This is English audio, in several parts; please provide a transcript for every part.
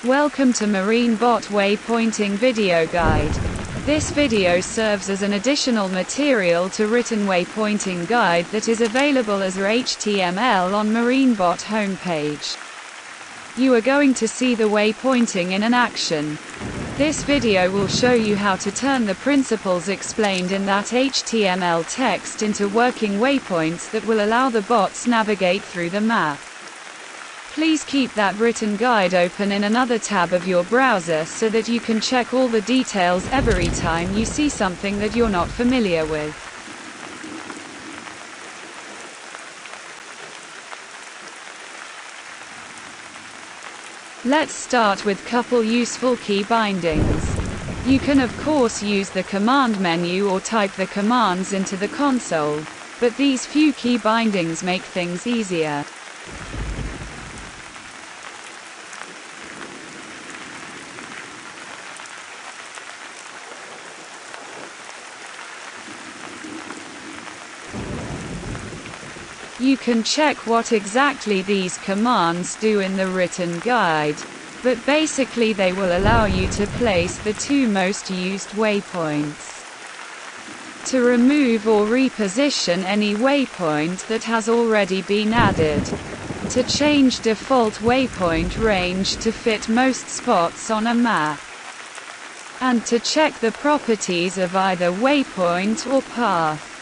Welcome to MarineBot Waypointing Video Guide. This video serves as an additional material to written waypointing guide that is available as HTML on MarineBot homepage. You are going to see the waypointing in an action. This video will show you how to turn the principles explained in that HTML text into working waypoints that will allow the bots navigate through the map. Please keep that written guide open in another tab of your browser so that you can check all the details every time you see something that you're not familiar with. Let's start with couple useful key bindings. You can of course use the command menu or type the commands into the console, but these few key bindings make things easier. You can check what exactly these commands do in the written guide, but basically they will allow you to place the two most used waypoints. To remove or reposition any waypoint that has already been added. To change default waypoint range to fit most spots on a map. And to check the properties of either waypoint or path.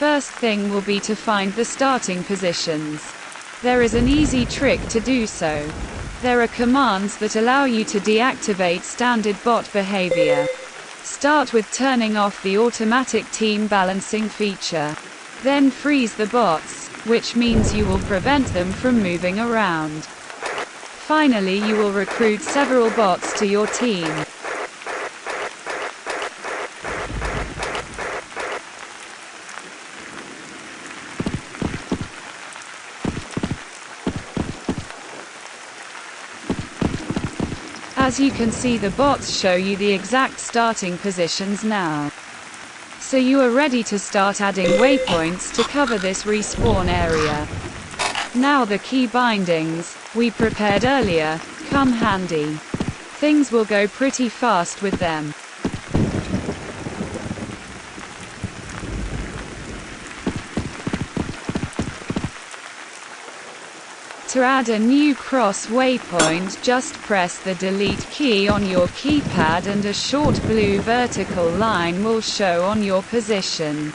first thing will be to find the starting positions. There is an easy trick to do so. There are commands that allow you to deactivate standard bot behavior. Start with turning off the automatic team balancing feature. Then freeze the bots, which means you will prevent them from moving around. Finally, you will recruit several bots to your team. As you can see, the bots show you the exact starting positions now. So you are ready to start adding waypoints to cover this respawn area. Now the key bindings we prepared earlier come handy. Things will go pretty fast with them. To add a new cross waypoint, just press the delete key on your keypad and a short blue vertical line will show on your position.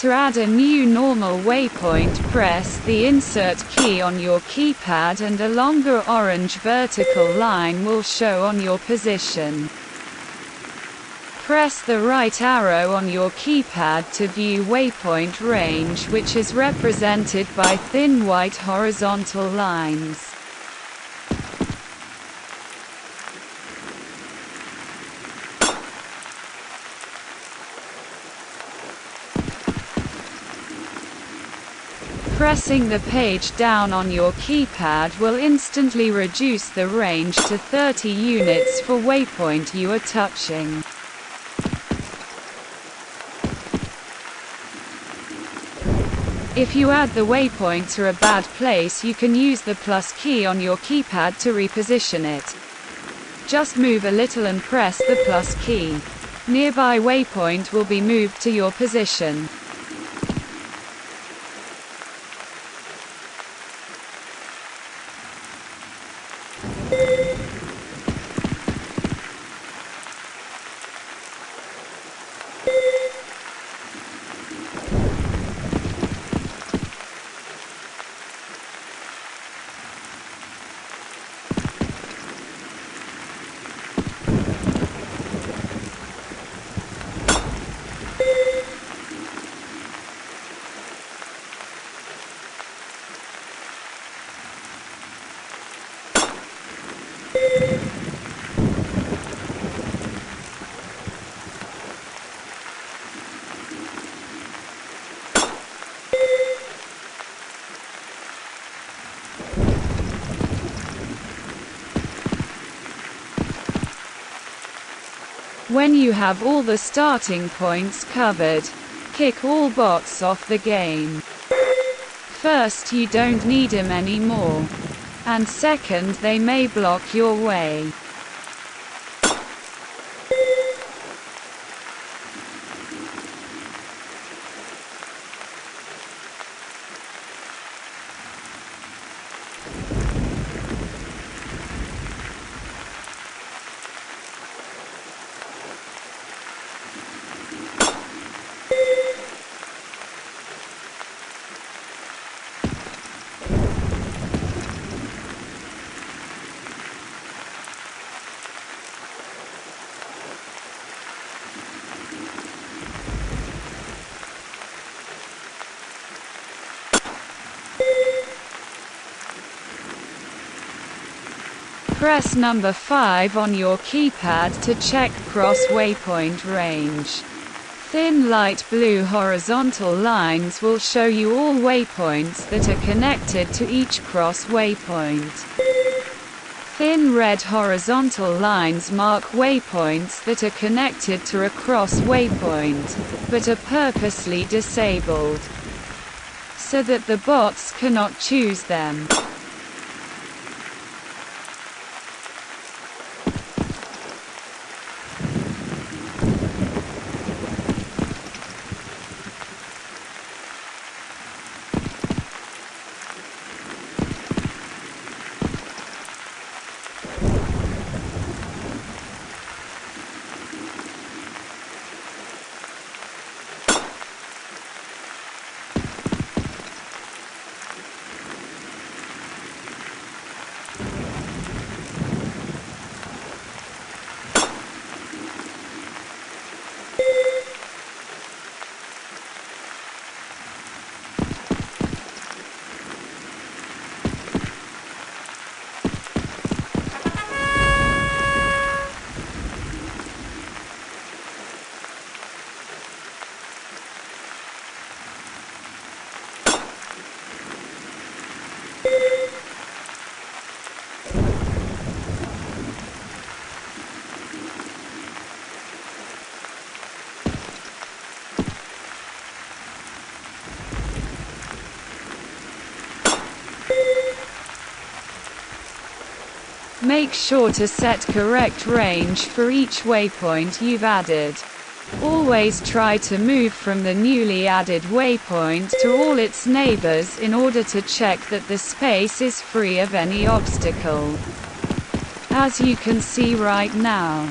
To add a new normal waypoint, press the insert key on your keypad and a longer orange vertical line will show on your position. Press the right arrow on your keypad to view waypoint range, which is represented by thin white horizontal lines. Pressing the page down on your keypad will instantly reduce the range to 30 units for waypoint you are touching. If you add the waypoint to a bad place, you can use the plus key on your keypad to reposition it. Just move a little and press the plus key. Nearby waypoint will be moved to your position. When you have all the starting points covered, kick all bots off the game. First, you don't need them anymore. And second, they may block your way. Press number 5 on your keypad to check cross waypoint range. Thin light blue horizontal lines will show you all waypoints that are connected to each cross waypoint. Thin red horizontal lines mark waypoints that are connected to a cross waypoint, but are purposely disabled, so that the bots cannot choose them. Make sure to set correct range for each waypoint you've added. Always try to move from the newly added waypoint to all its neighbors in order to check that the space is free of any obstacle. As you can see right now.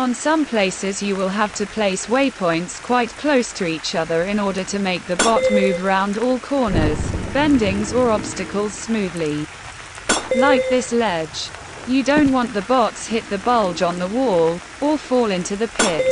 On some places you will have to place waypoints quite close to each other in order to make the bot move round all corners, bendings or obstacles smoothly. Like this ledge. You don't want the bots hit the bulge on the wall, or fall into the pit.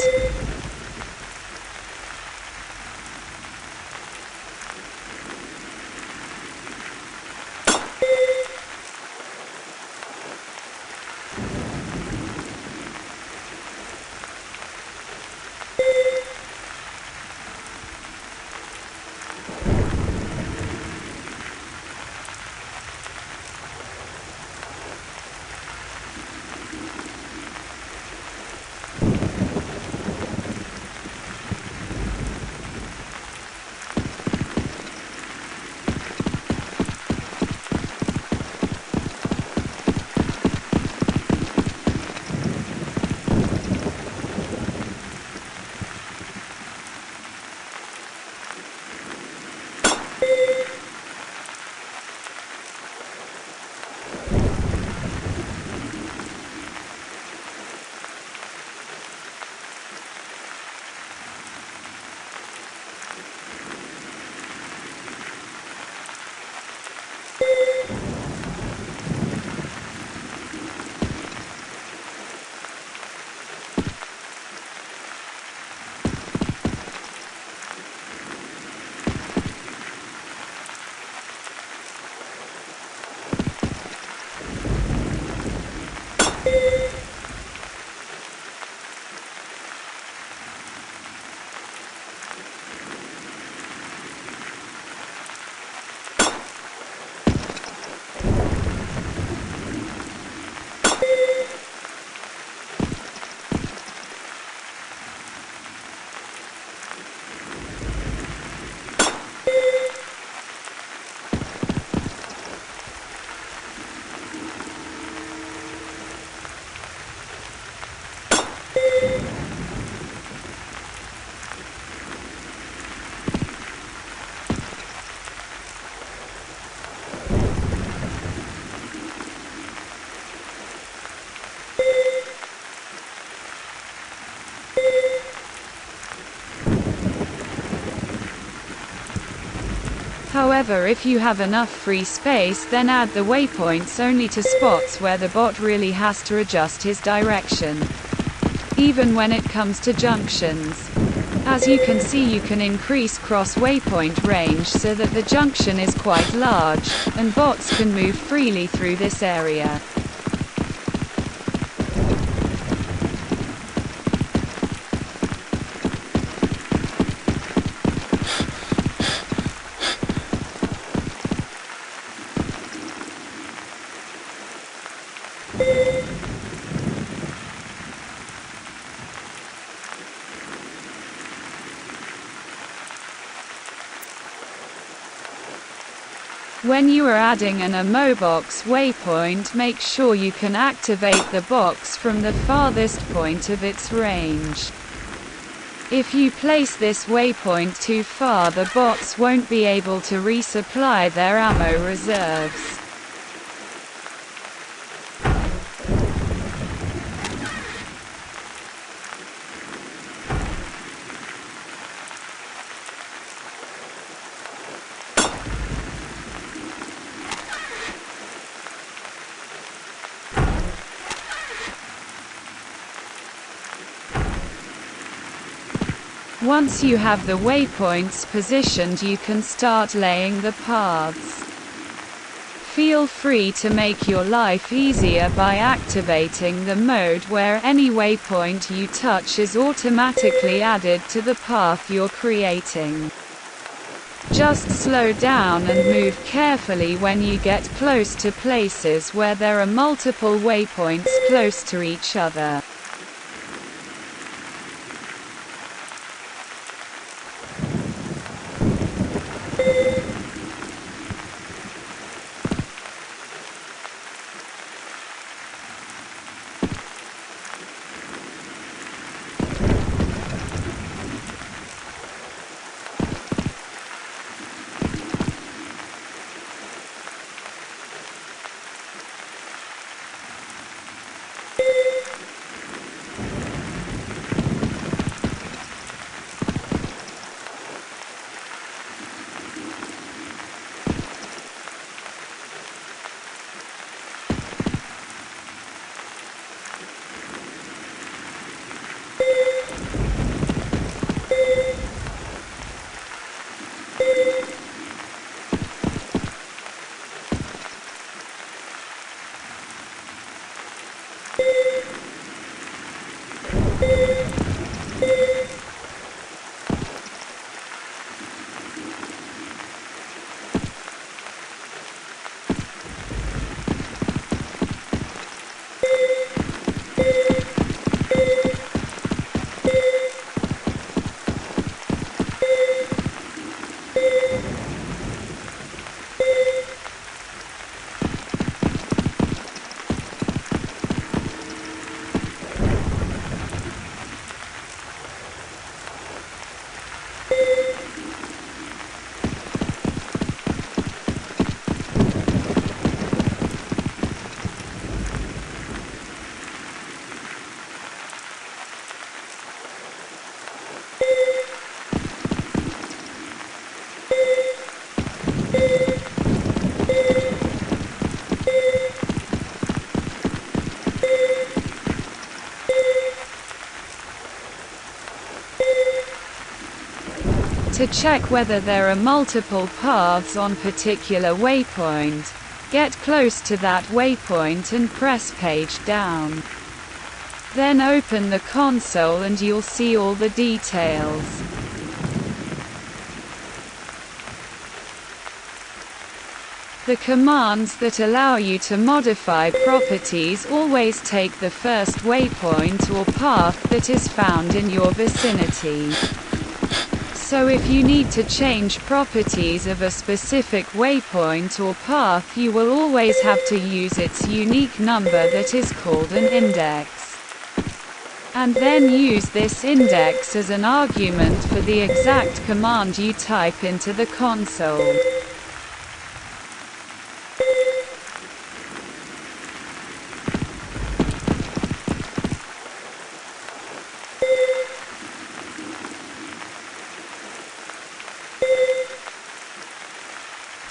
However, if you have enough free space, then add the waypoints only to spots where the bot really has to adjust his direction, even when it comes to junctions. As you can see, you can increase cross-waypoint range so that the junction is quite large, and bots can move freely through this area. When you are adding an AMO-box waypoint, make sure you can activate the box from the farthest point of its range. If you place this waypoint too far, the bots won't be able to resupply their ammo reserves. Once you have the waypoints positioned, you can start laying the paths. Feel free to make your life easier by activating the mode where any waypoint you touch is automatically added to the path you're creating. Just slow down and move carefully when you get close to places where there are multiple waypoints close to each other. To check whether there are multiple paths on particular waypoint, get close to that waypoint and press page down. Then open the console and you'll see all the details. The commands that allow you to modify properties always take the first waypoint or path that is found in your vicinity. So if you need to change properties of a specific waypoint or path, you will always have to use its unique number that is called an index. And then use this index as an argument for the exact command you type into the console.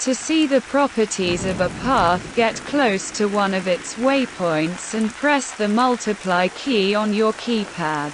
To see the properties of a path, get close to one of its waypoints and press the multiply key on your keypad.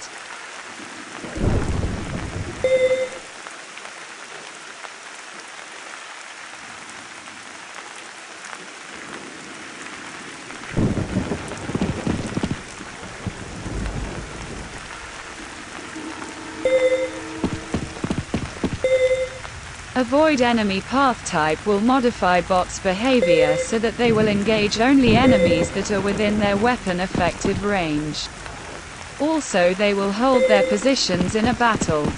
Avoid enemy path type will modify bots' behavior so that they will engage only enemies that are within their weapon effective range. Also, they will hold their positions in a battle.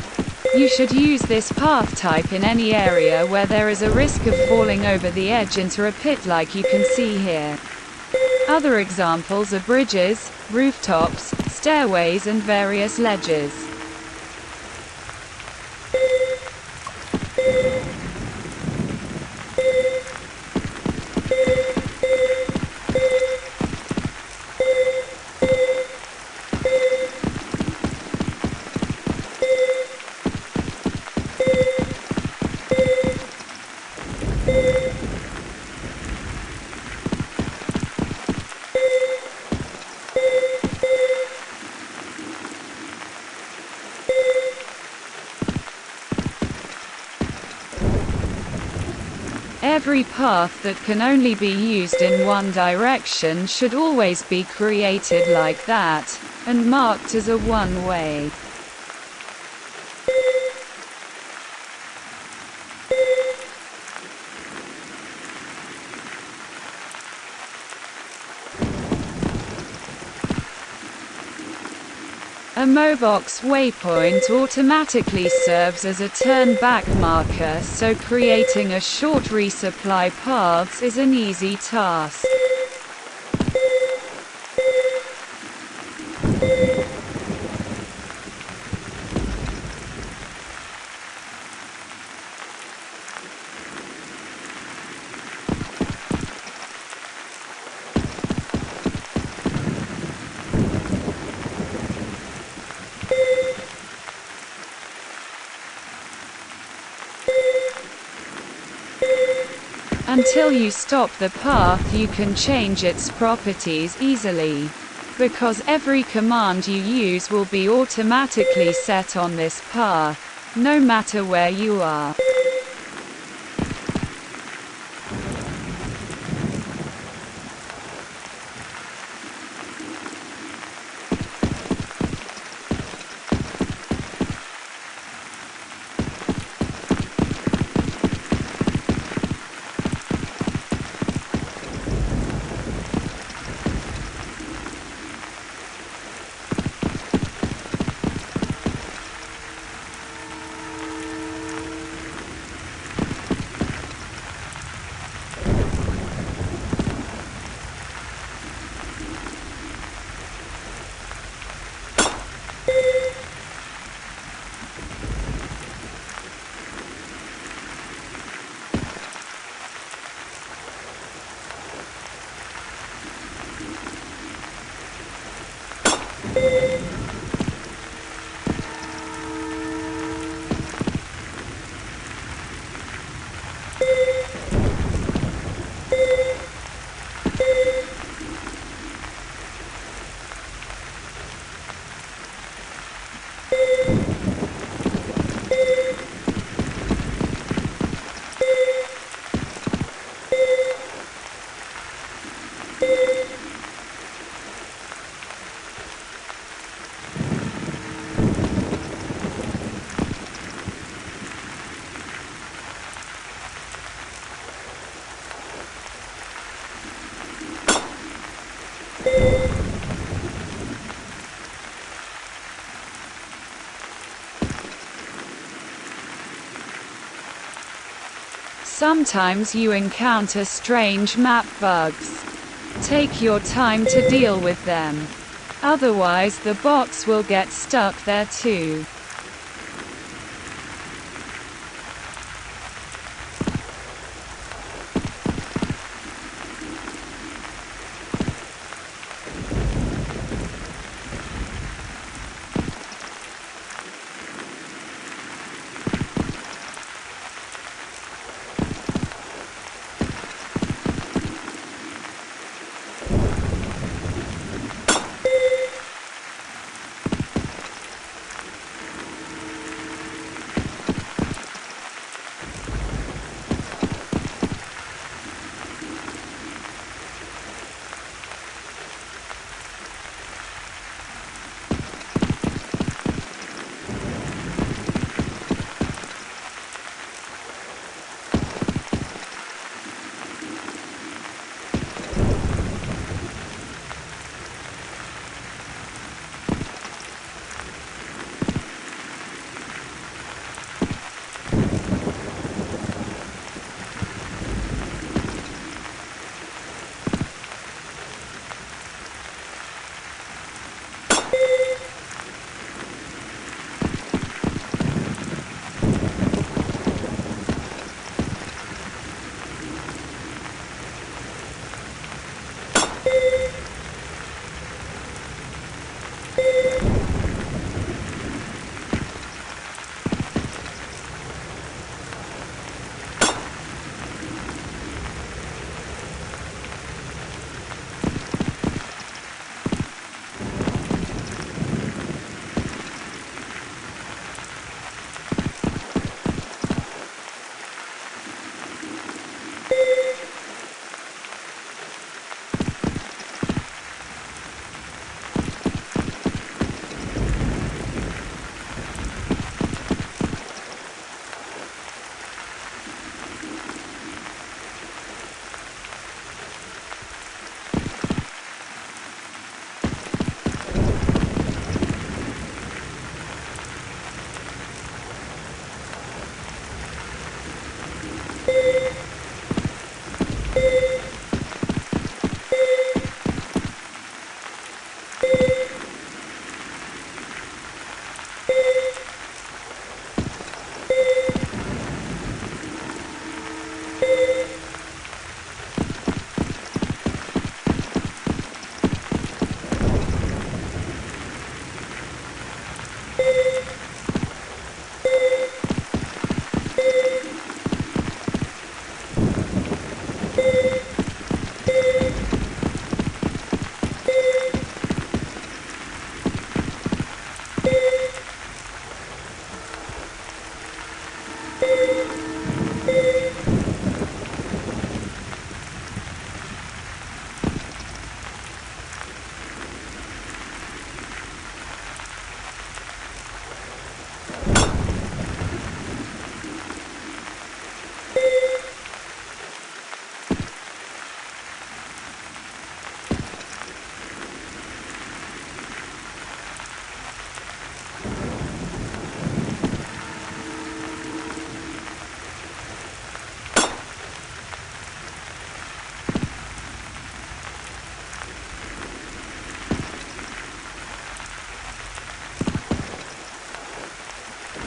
You should use this path type in any area where there is a risk of falling over the edge into a pit like you can see here. Other examples are bridges, rooftops, stairways and various ledges. Every path that can only be used in one direction should always be created like that, and marked as a one-way. A Mobox waypoint automatically serves as a turn-back marker, so creating a short resupply paths is an easy task. Until you stop the path, you can change its properties easily. Because every command you use will be automatically set on this path, no matter where you are. Sometimes you encounter strange map bugs. Take your time to deal with them. Otherwise the bots will get stuck there too.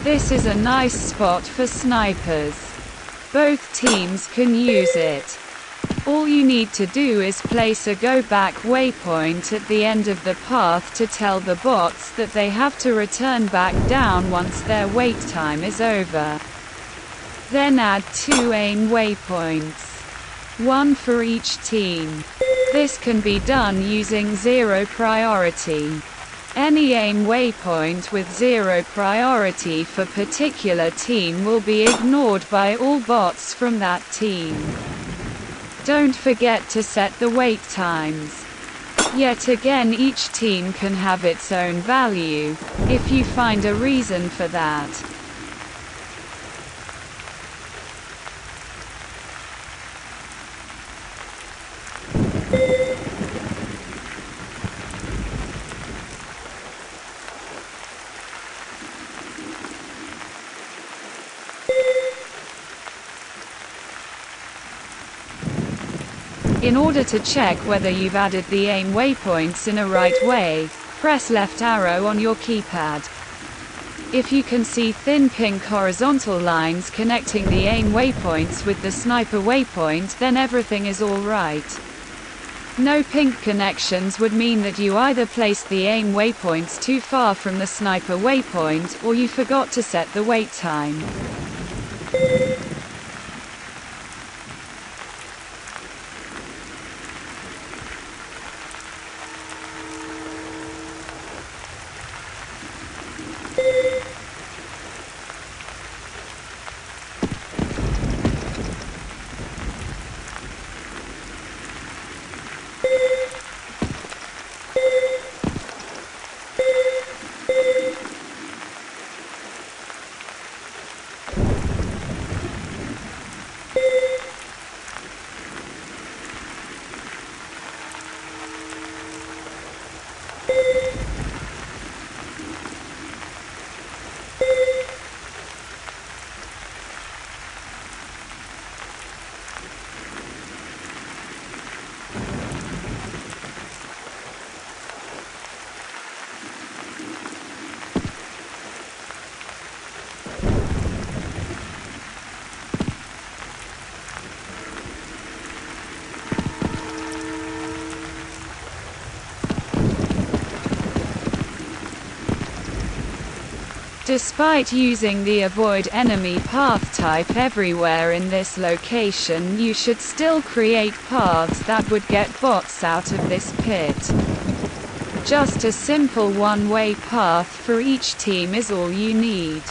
This is a nice spot for snipers. Both teams can use it. All you need to do is place a go-back waypoint at the end of the path to tell the bots that they have to return back down once their wait time is over. Then add 2 aim waypoints. One for each team. This can be done using 0 priority. Any aim waypoint with 0 priority for particular team will be ignored by all bots from that team. Don't forget to set the wait times. Yet again, each team can have its own value, if you find a reason for that. In order to check whether you've added the aim waypoints in a right way, press left arrow on your keypad. If you can see thin pink horizontal lines connecting the aim waypoints with the sniper waypoint, then everything is all right. No pink connections would mean that you either placed the aim waypoints too far from the sniper waypoint, or you forgot to set the wait time. Despite using the avoid enemy path type everywhere in this location, you should still create paths that would get bots out of this pit. Just a simple one-way path for each team is all you need.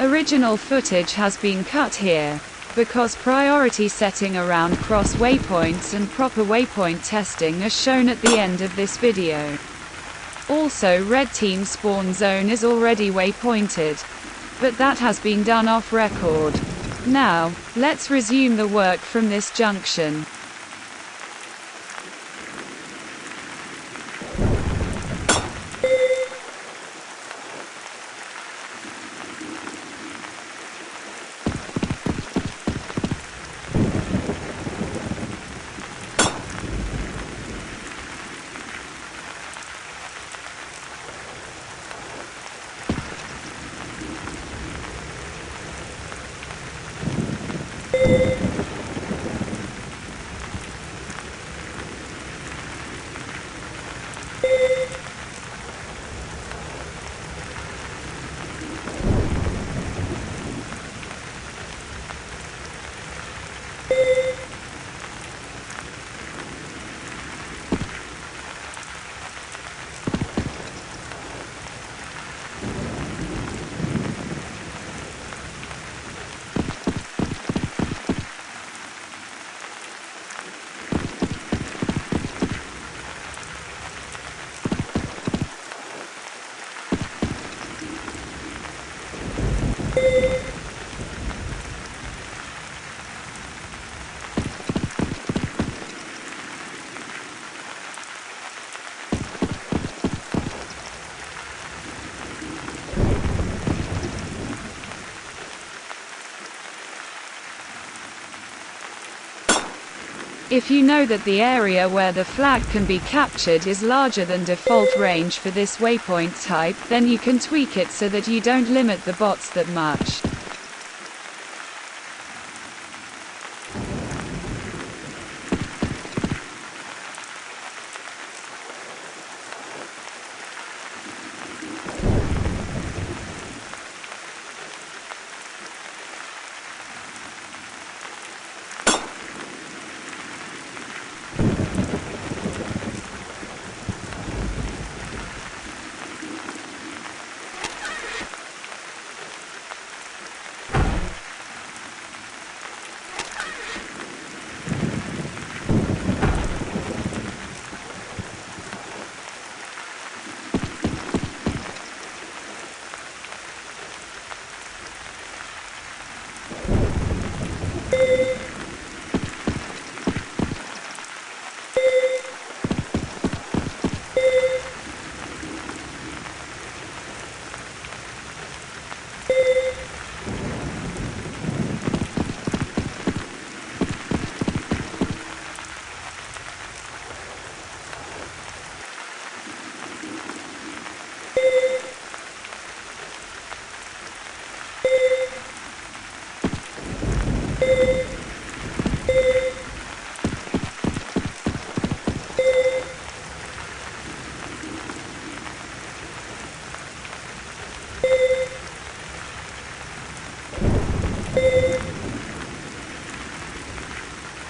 Original footage has been cut here, because priority setting around cross waypoints and proper waypoint testing are shown at the end of this video. Also, red team spawn zone is already waypointed, but that has been done off record. Now, let's resume the work from this junction. If you know that the area where the flag can be captured is larger than default range for this waypoint type, then you can tweak it so that you don't limit the bots that much.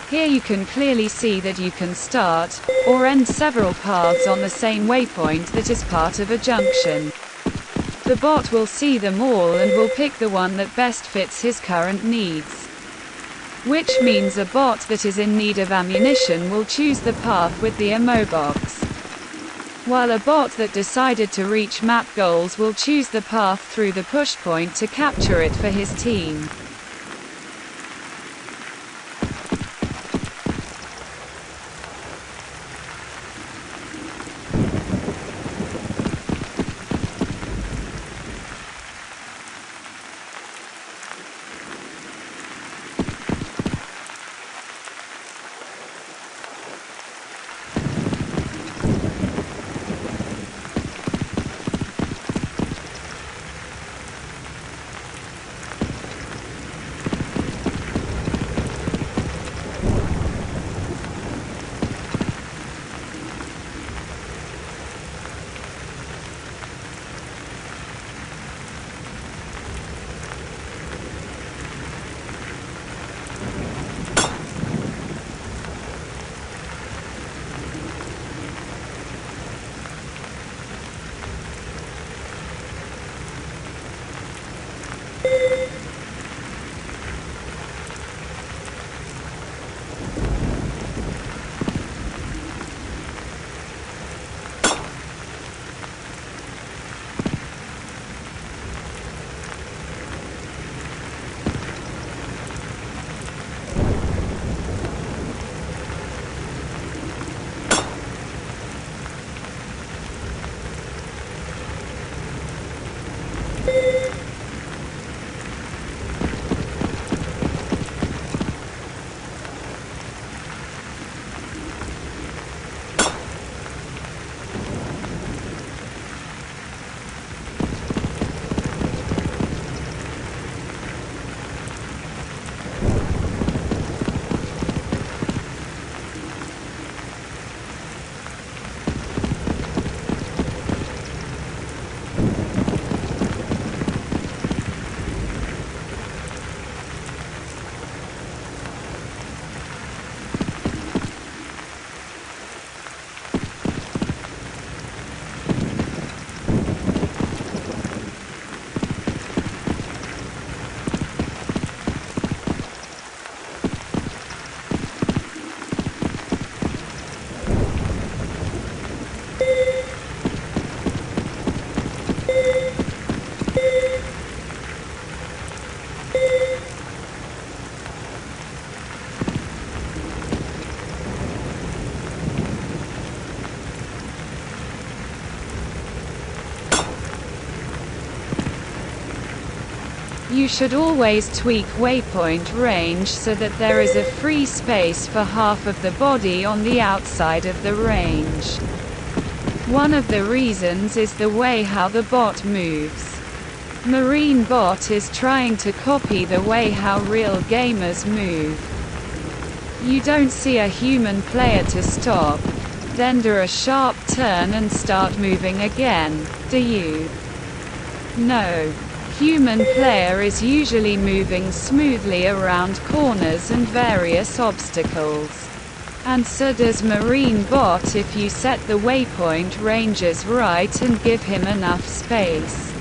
Here you can clearly see that you can start, or end several paths on the same waypoint that is part of a junction. The bot will see them all and will pick the one that best fits his current needs. Which means a bot that is in need of ammunition will choose the path with the ammo box, while a bot that decided to reach map goals will choose the path through the push point to capture it for his team. You should always tweak waypoint range so that there is a free space for half of the body on the outside of the range. One of the reasons is the way how the bot moves. Marine bot is trying to copy the way how real gamers move. You don't see a human player to stop, then do a sharp turn and start moving again, do you? No. Human player is usually moving smoothly around corners and various obstacles. And so does Marine bot if you set the waypoint ranges right and give him enough space.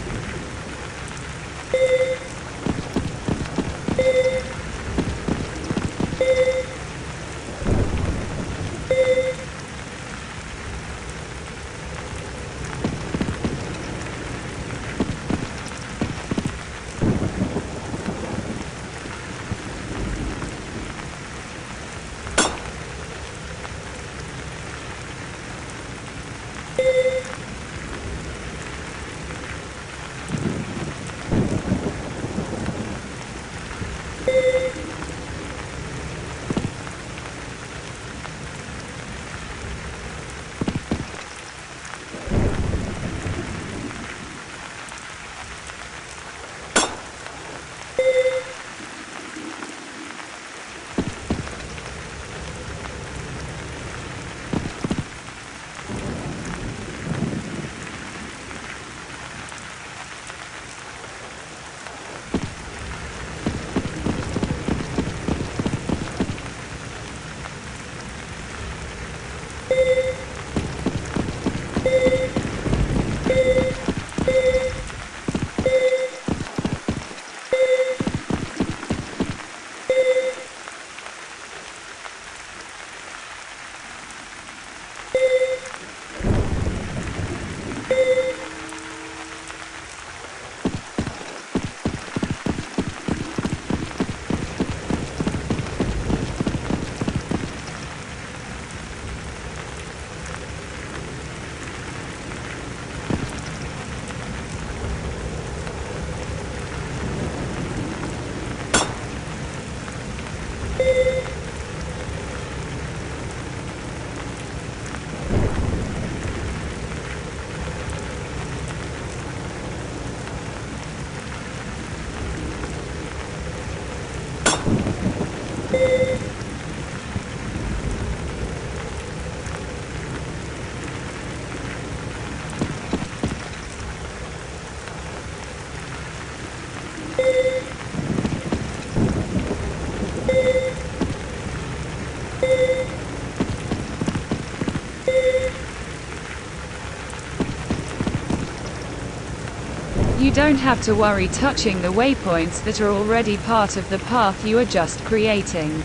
You don't have to worry touching the waypoints that are already part of the path you are just creating.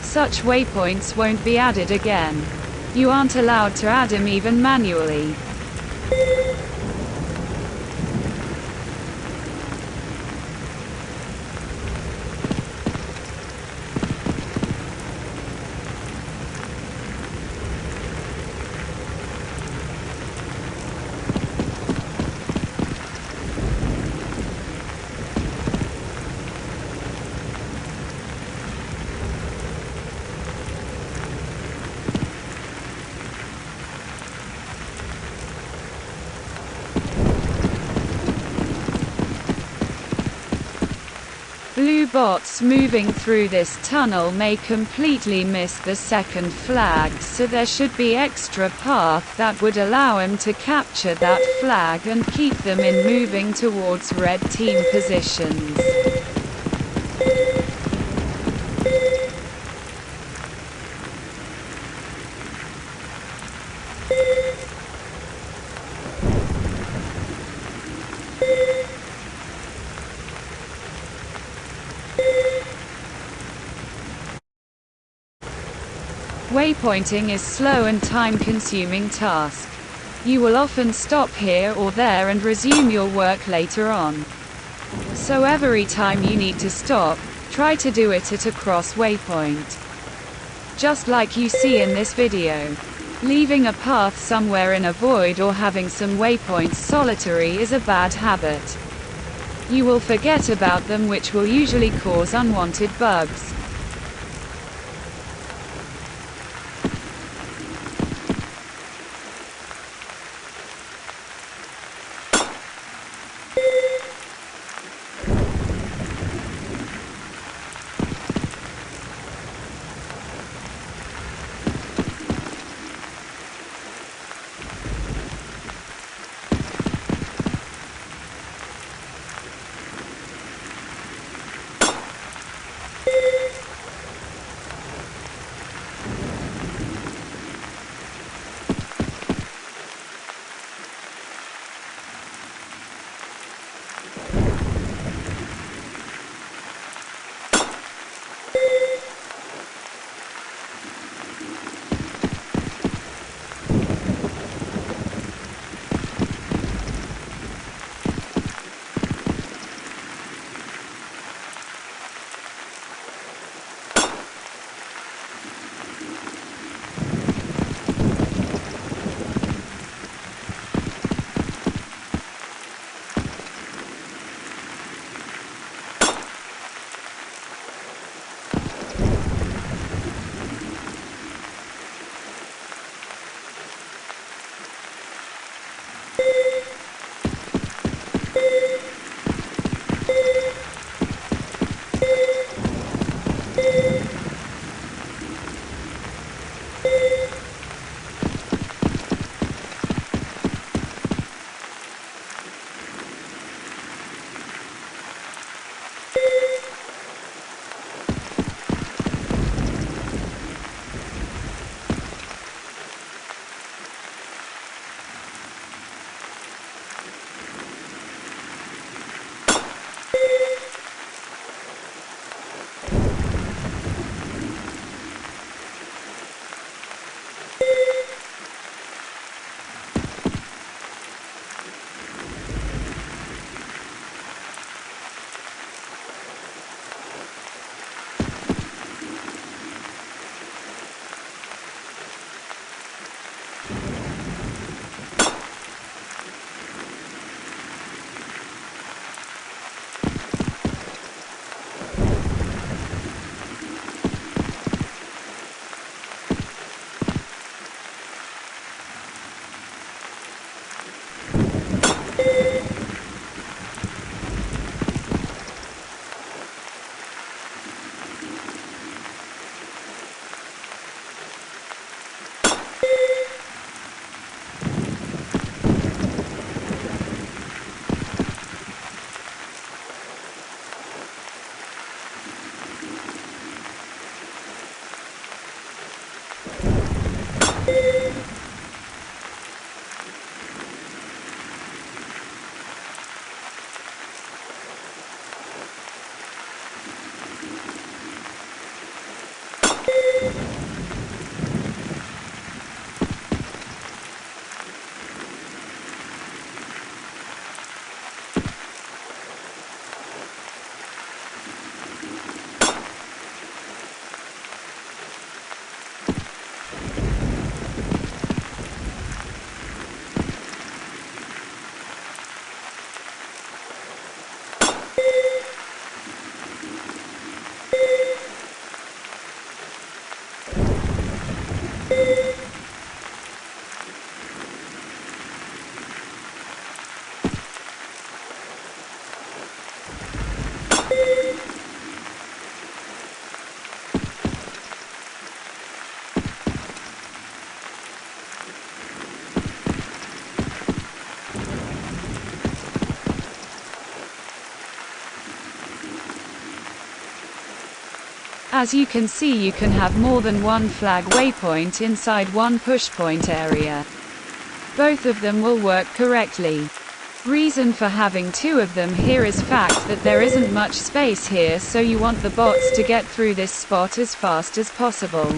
Such waypoints won't be added again. You aren't allowed to add them even manually. Blue bots moving through this tunnel may completely miss the second flag, so there should be extra path that would allow him to capture that flag and keep them in moving towards red team positions. Waypointing is slow and time-consuming task. You will often stop here or there and resume your work later on. So every time you need to stop, try to do it at a cross waypoint. Just like you see in this video. Leaving a path somewhere in a void or having some waypoints solitary is a bad habit. You will forget about them, which will usually cause unwanted bugs. As you can see, you can have more than one flag waypoint inside one push point area. Both of them will work correctly. Reason for having two of them here is fact that there isn't much space here, so you want the bots to get through this spot as fast as possible.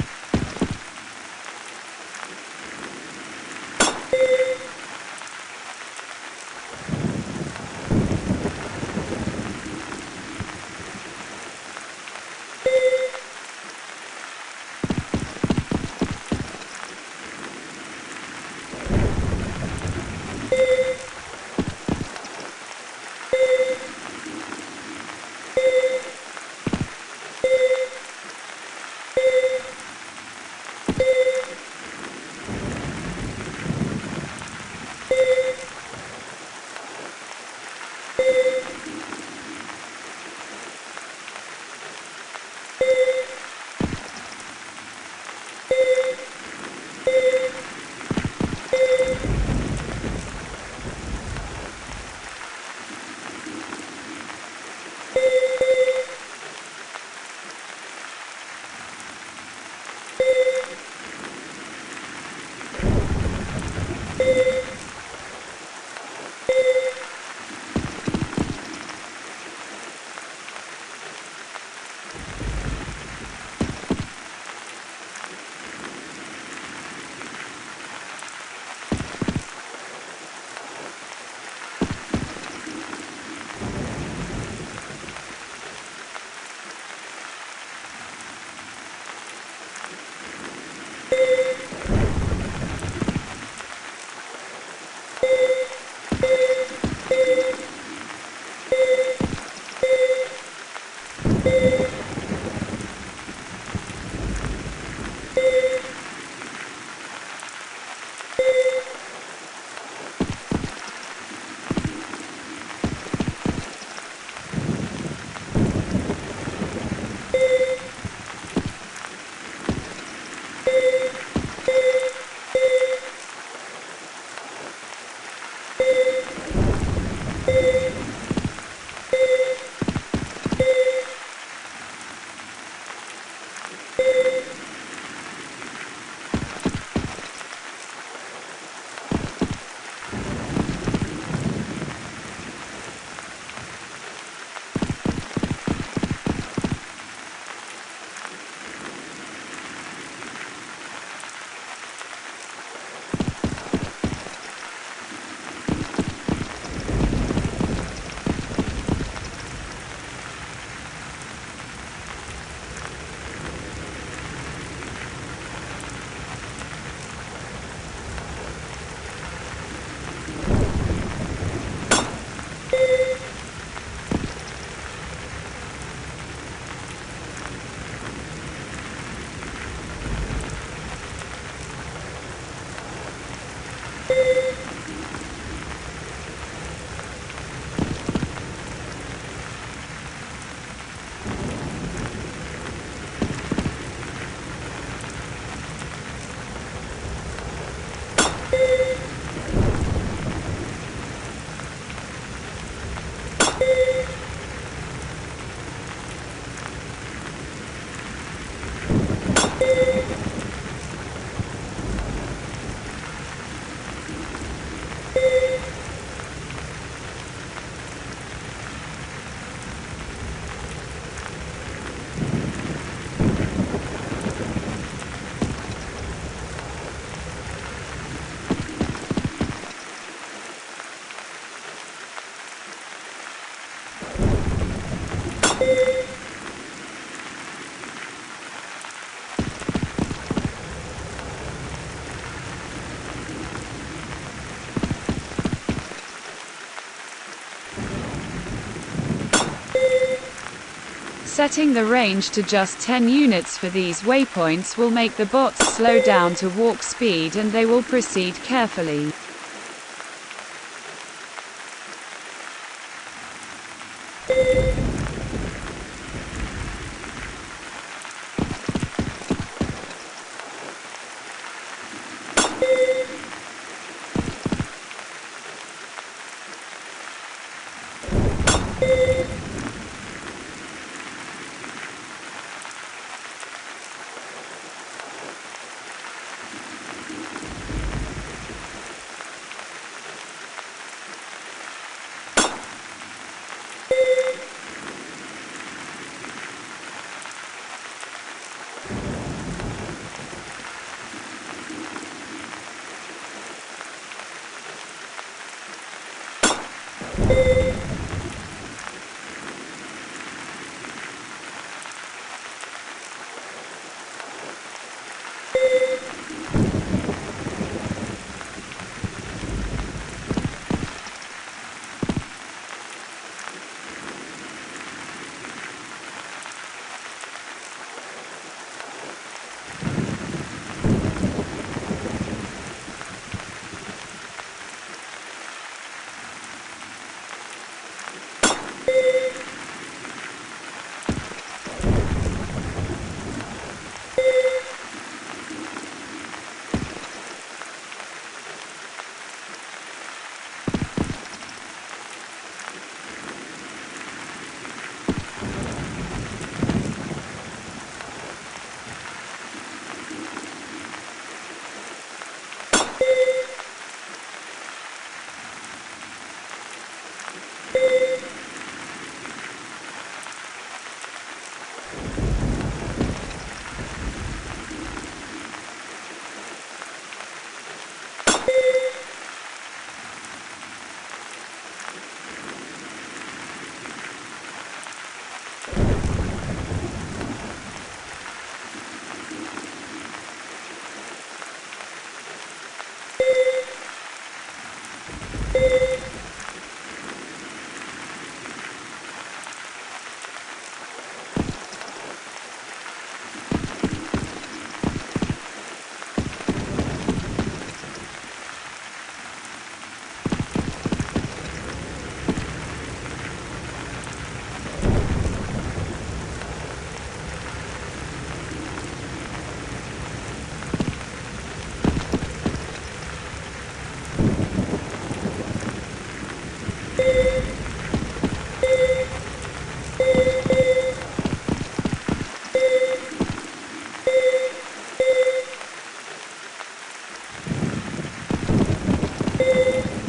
Setting the range to just 10 units for these waypoints will make the bots slow down to walk speed and they will proceed carefully.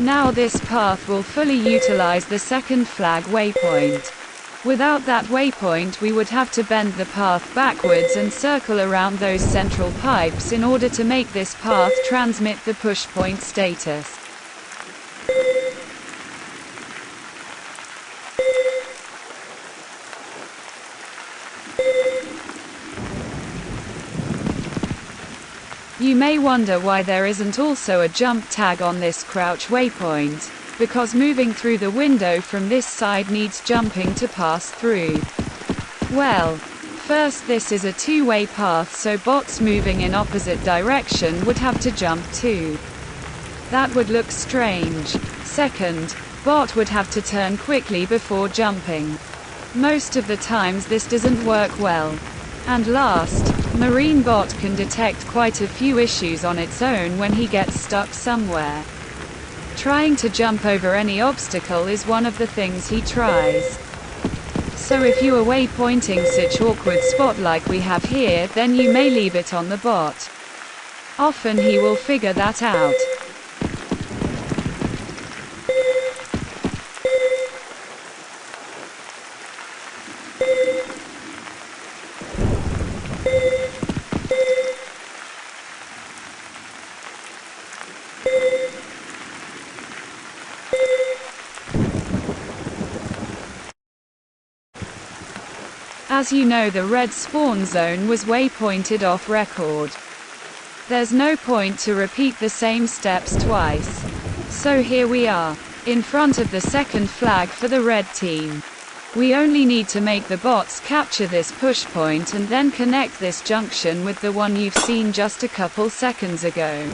Now this path will fully utilize the second flag waypoint. Without that waypoint we would have to bend the path backwards and circle around those central pipes in order to make this path transmit the push point status. You may wonder why there isn't also a jump tag on this crouch waypoint, because moving through the window from this side needs jumping to pass through. Well, first this is a two-way path, so bots moving in opposite direction would have to jump too. That would look strange. Second, bot would have to turn quickly before jumping. Most of the times this doesn't work well. And last, Marine bot can detect quite a few issues on its own when he gets stuck somewhere. Trying to jump over any obstacle is one of the things he tries. So if you are waypointing such awkward spot like we have here, then you may leave it on the bot. Often he will figure that out. As you know, the red spawn zone was waypointed off record. There's no point to repeat the same steps twice. So here we are, in front of the second flag for the red team. We only need to make the bots capture this push point and then connect this junction with the one you've seen just a couple seconds ago.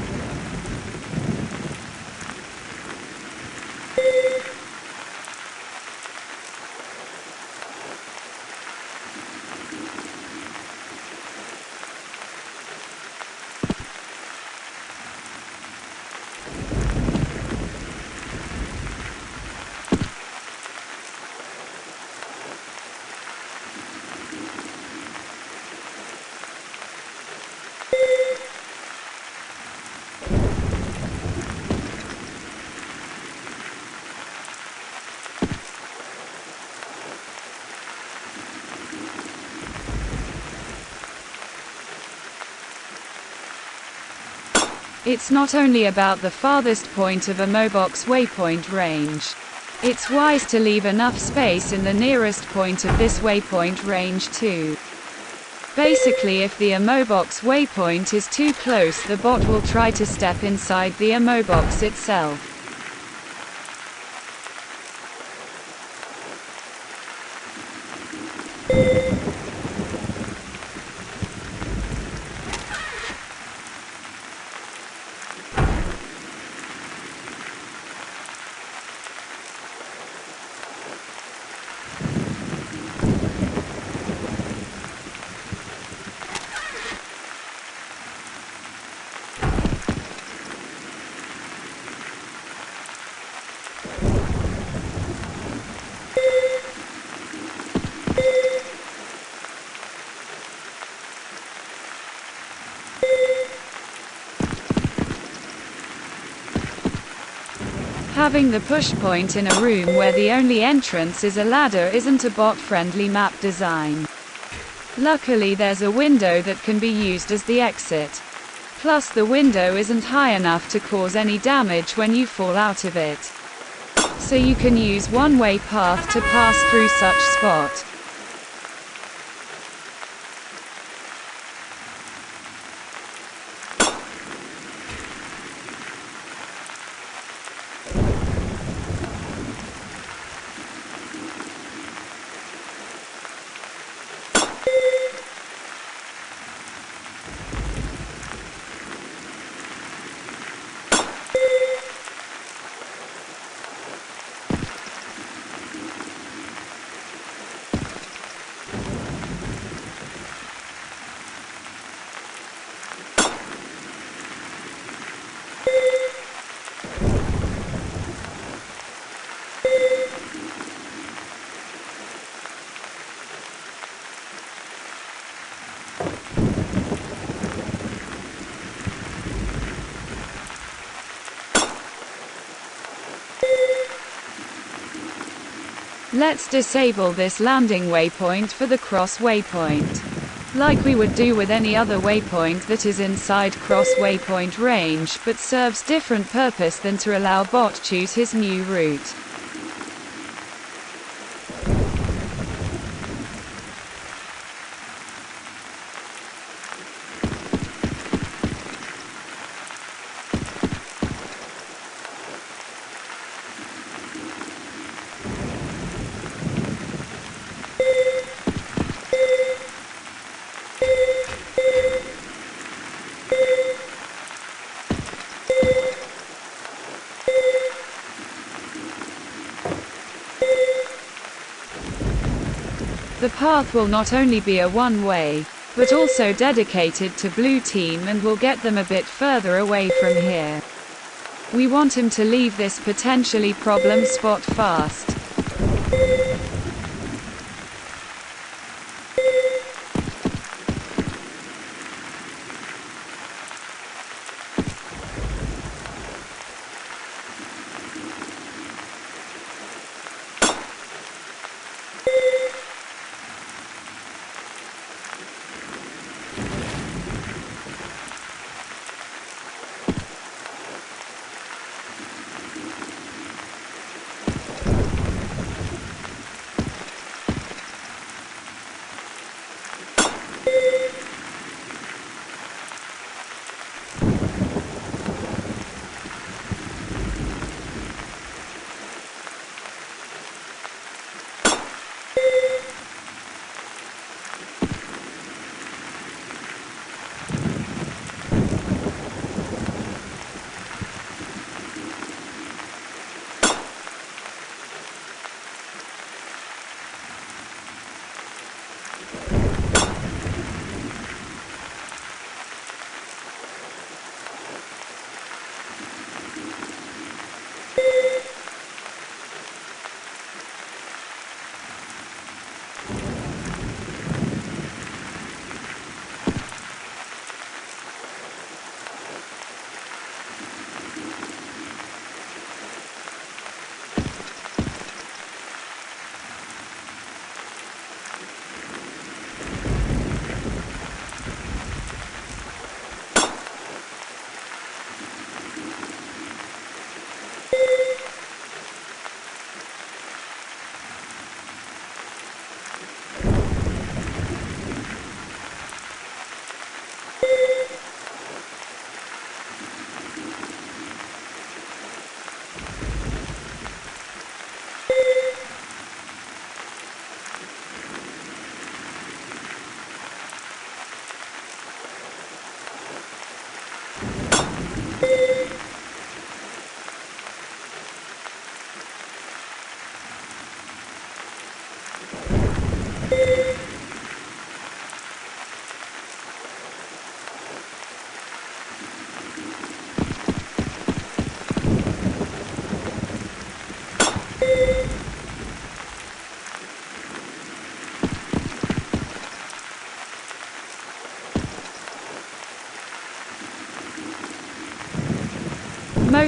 It's not only about the farthest point of a Mobox waypoint range. It's wise to leave enough space in the nearest point of this waypoint range too. Basically, if the Mobox waypoint is too close, the bot will try to step inside the Mobox itself. Having the push point in a room where the only entrance is a ladder isn't a bot-friendly map design. Luckily, there's a window that can be used as the exit. Plus, the window isn't high enough to cause any damage when you fall out of it. So you can use one-way path to pass through such spot. Let's disable this landing waypoint for the cross waypoint. Like we would do with any other waypoint that is inside cross waypoint range, but serves different purpose than to allow bot choose his new route. The path will not only be a one-way, but also dedicated to blue team and will get them a bit further away from here. We want him to leave this potentially problem spot fast.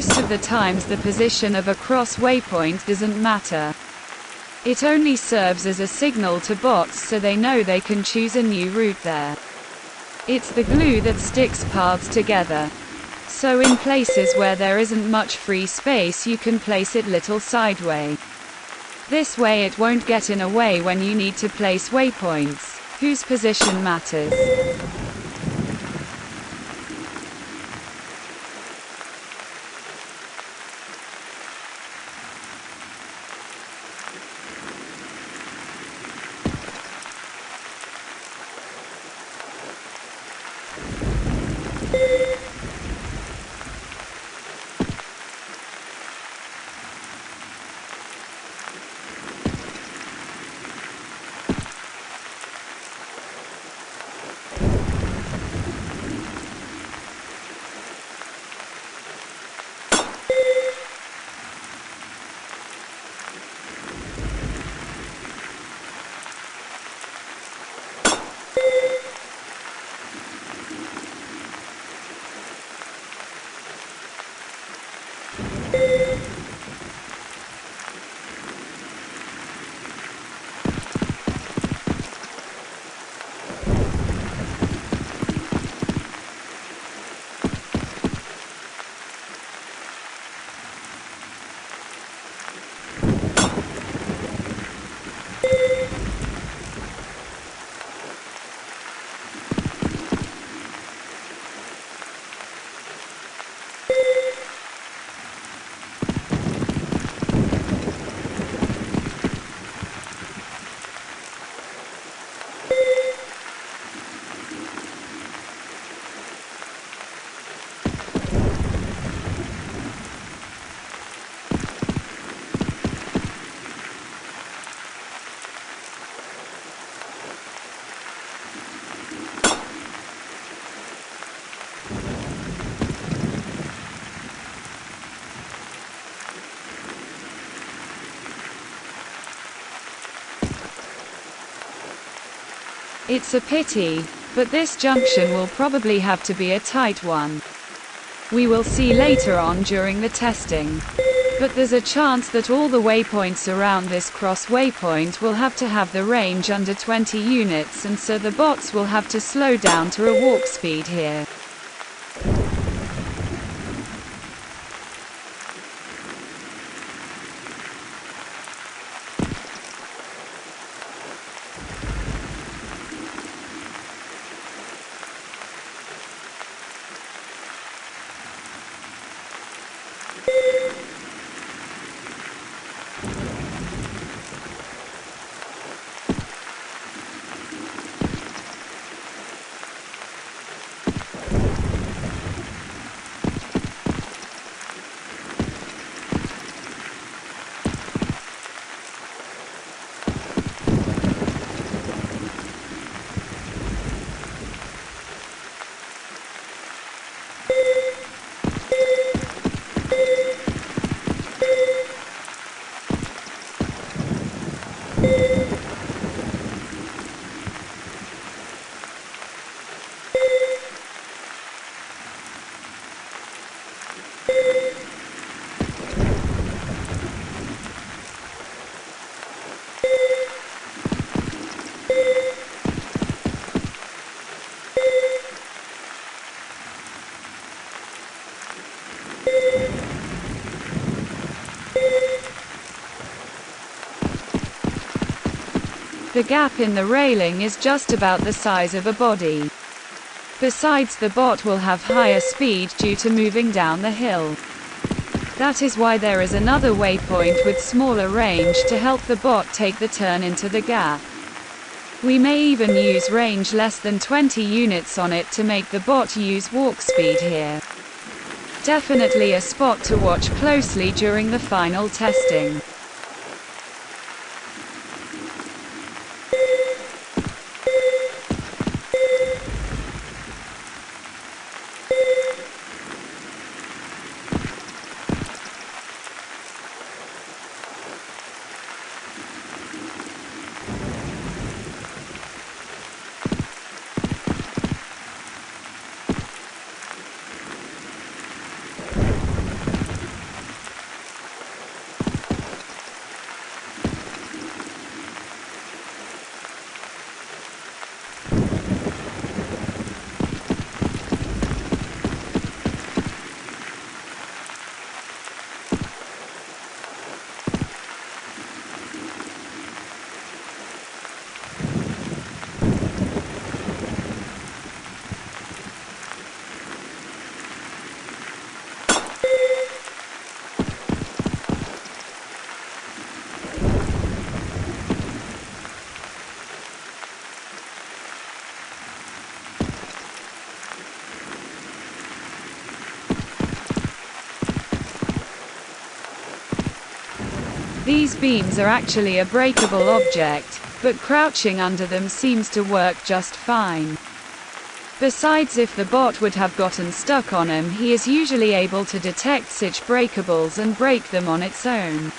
Most of the times the position of a cross waypoint doesn't matter. It only serves as a signal to bots so they know they can choose a new route there. It's the glue that sticks paths together. So in places where there isn't much free space you can place it little sideways. This way it won't get in a way when you need to place waypoints, whose position matters. It's a pity, but this junction will probably have to be a tight one. We will see later on during the testing. But there's a chance that all the waypoints around this cross waypoint will have to have the range under 20 units, and so the bots will have to slow down to a walk speed here. The gap in the railing is just about the size of a body. Besides, the bot will have higher speed due to moving down the hill. That is why there is another waypoint with smaller range to help the bot take the turn into the gap. We may even use range less than 20 units on it to make the bot use walk speed here. Definitely a spot to watch closely during the final testing. These beams are actually a breakable object, but crouching under them seems to work just fine. Besides, if the bot would have gotten stuck on him, he is usually able to detect such breakables and break them on its own.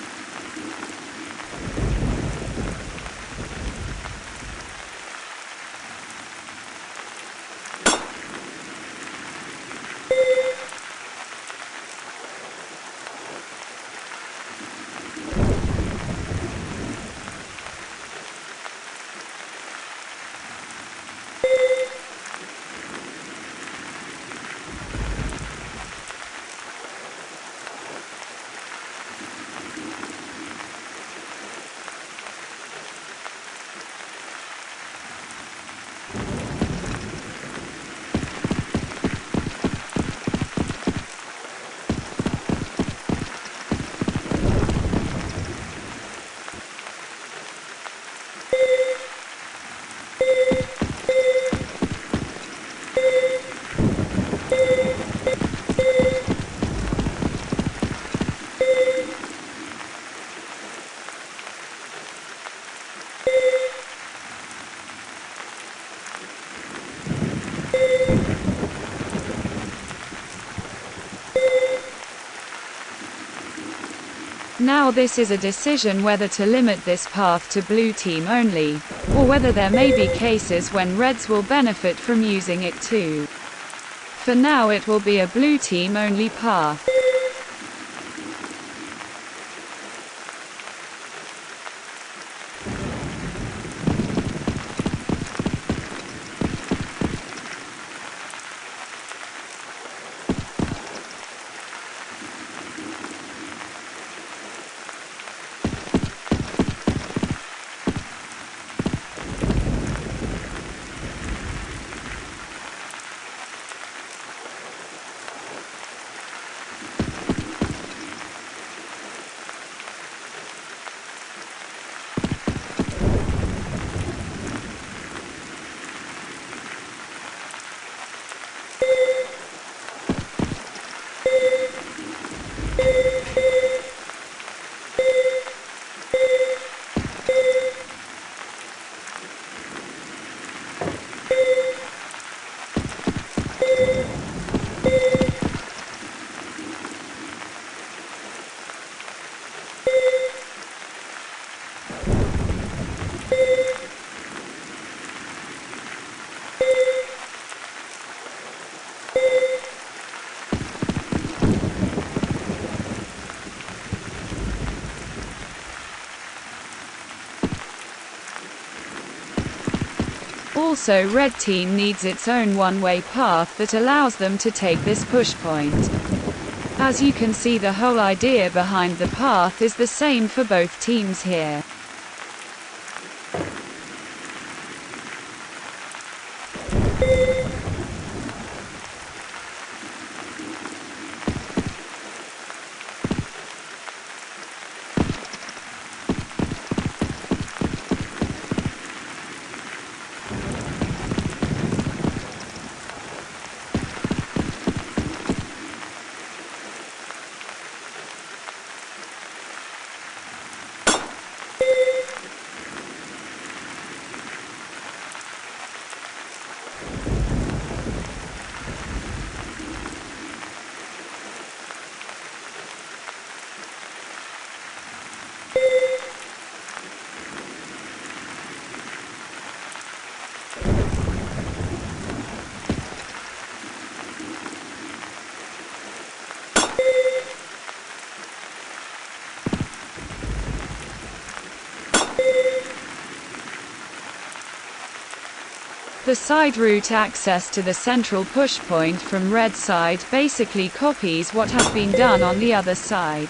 Now this is a decision whether to limit this path to blue team only, or whether there may be cases when reds will benefit from using it too. For now it will be a blue team only path. Also, red team needs its own one-way path that allows them to take this push point. As you can see, the whole idea behind the path is the same for both teams here. The side route access to the central push point from red side basically copies what has been done on the other side.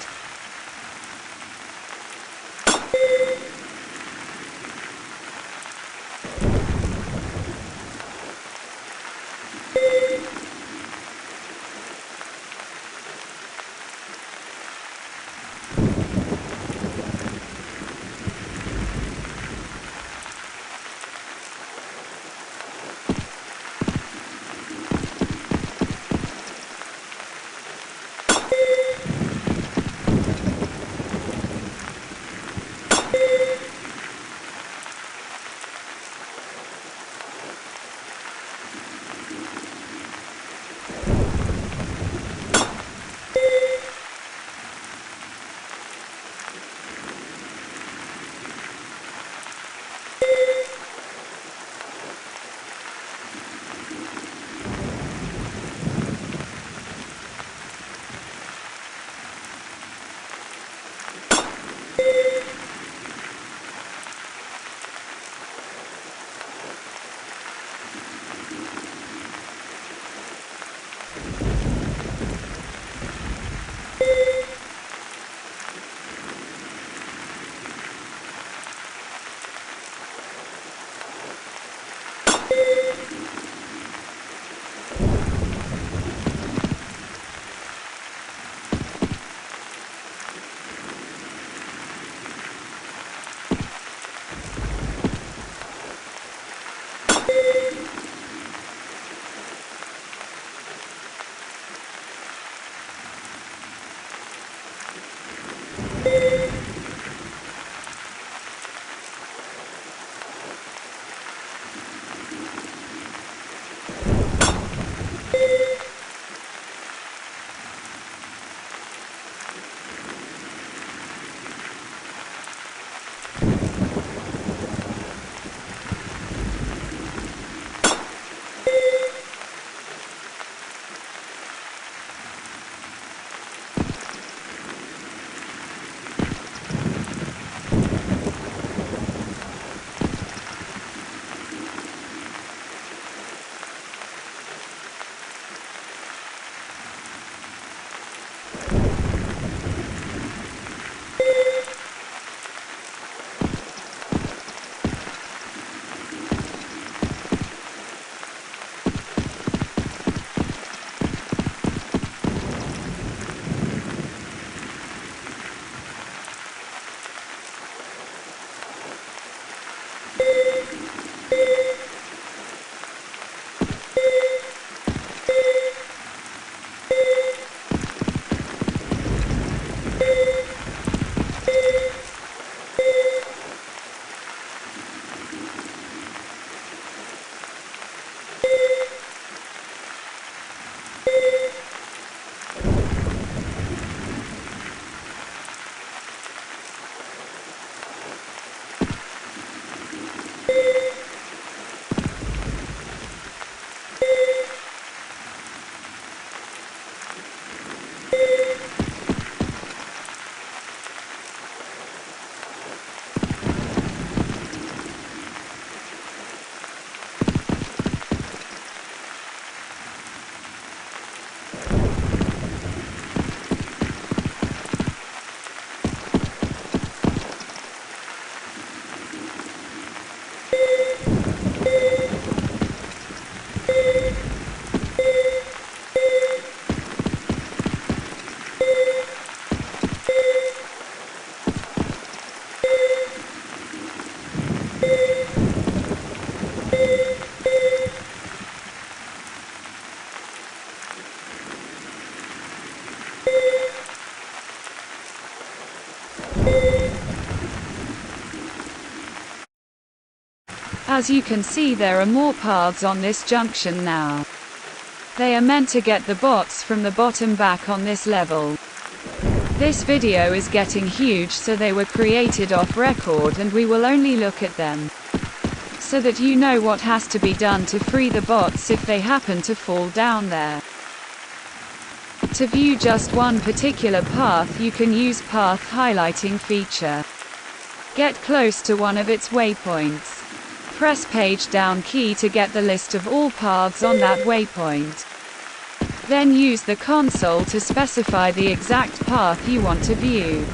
As you can see, there are more paths on this junction now. They are meant to get the bots from the bottom back on this level. This video is getting huge, so they were created off record and we will only look at them, so that you know what has to be done to free the bots if they happen to fall down there. To view just one particular path, you can use path highlighting feature. Get close to one of its waypoints. Press page down key to get the list of all paths on that waypoint. Then use the console to specify the exact path you want to view.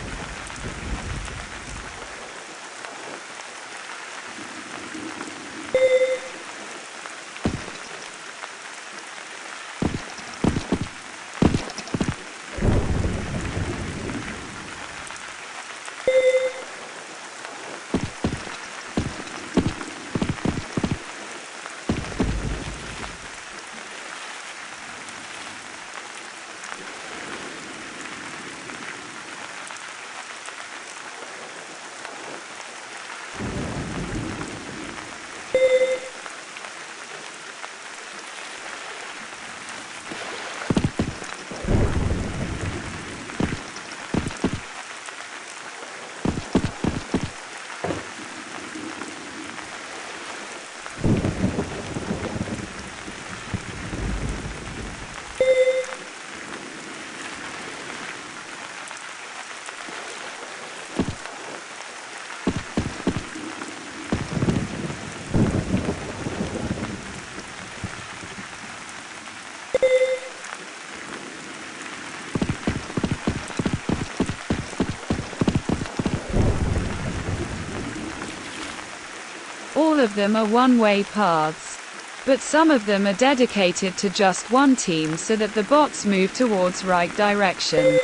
All of them are one-way paths. But some of them are dedicated to just one team so that the bots move towards right direction.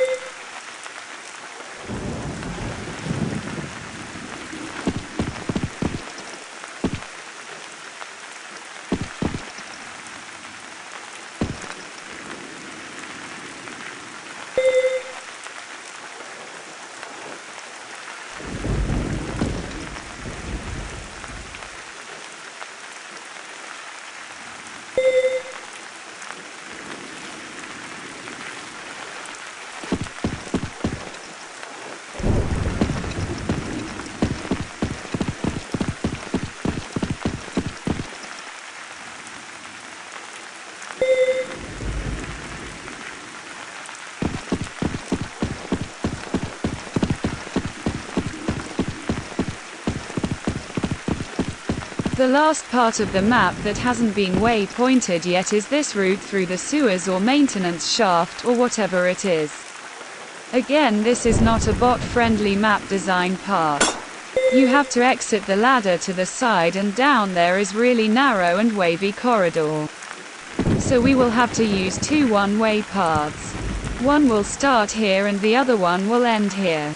The last part of the map that hasn't been waypointed yet is this route through the sewers or maintenance shaft or whatever it is. Again, this is not a bot-friendly map design part. You have to exit the ladder to the side, and down there is really narrow and wavy corridor. So we will have to use two one-way paths. One will start here and the other one will end here.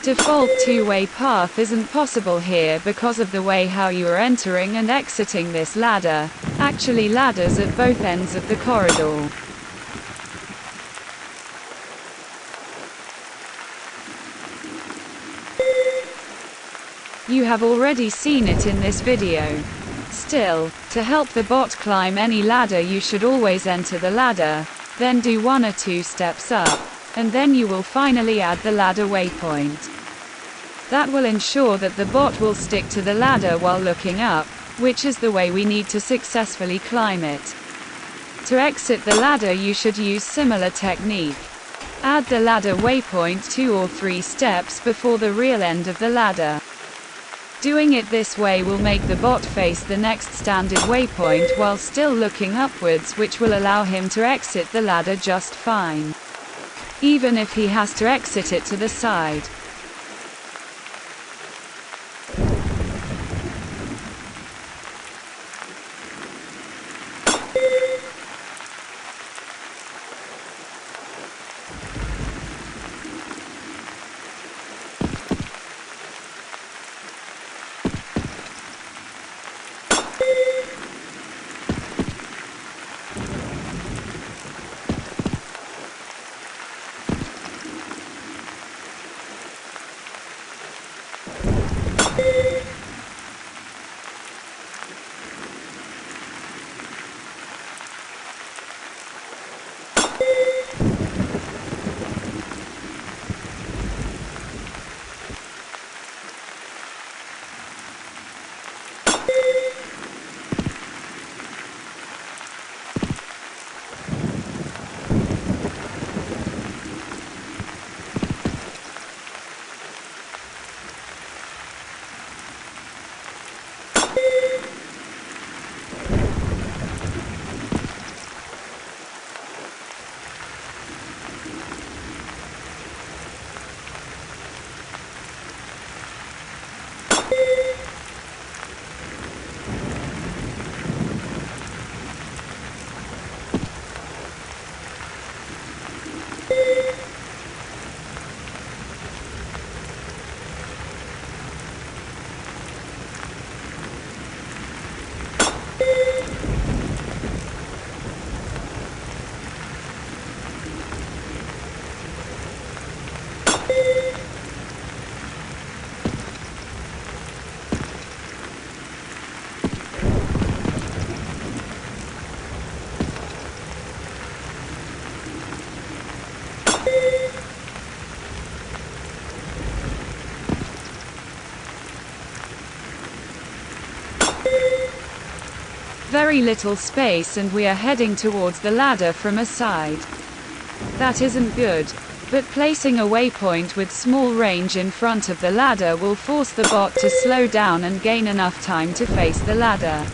Default two-way path isn't possible here because of the way how you are entering and exiting this ladder. Actually, ladders at both ends of the corridor. You have already seen it in this video. Still, to help the bot climb any ladder, you should always enter the ladder, then do 1 or 2 steps up, and then you will finally add the ladder waypoint. That will ensure that the bot will stick to the ladder while looking up, which is the way we need to successfully climb it. To exit the ladder, you should use similar technique. Add the ladder waypoint 2 or 3 steps before the real end of the ladder. Doing it this way will make the bot face the next standard waypoint while still looking upwards, which will allow him to exit the ladder just fine, even if he has to exit it to the side. very little space and we are heading towards the ladder from a side. That isn't good. But placing a waypoint with small range in front of the ladder will force the bot to slow down and gain enough time to face the ladder.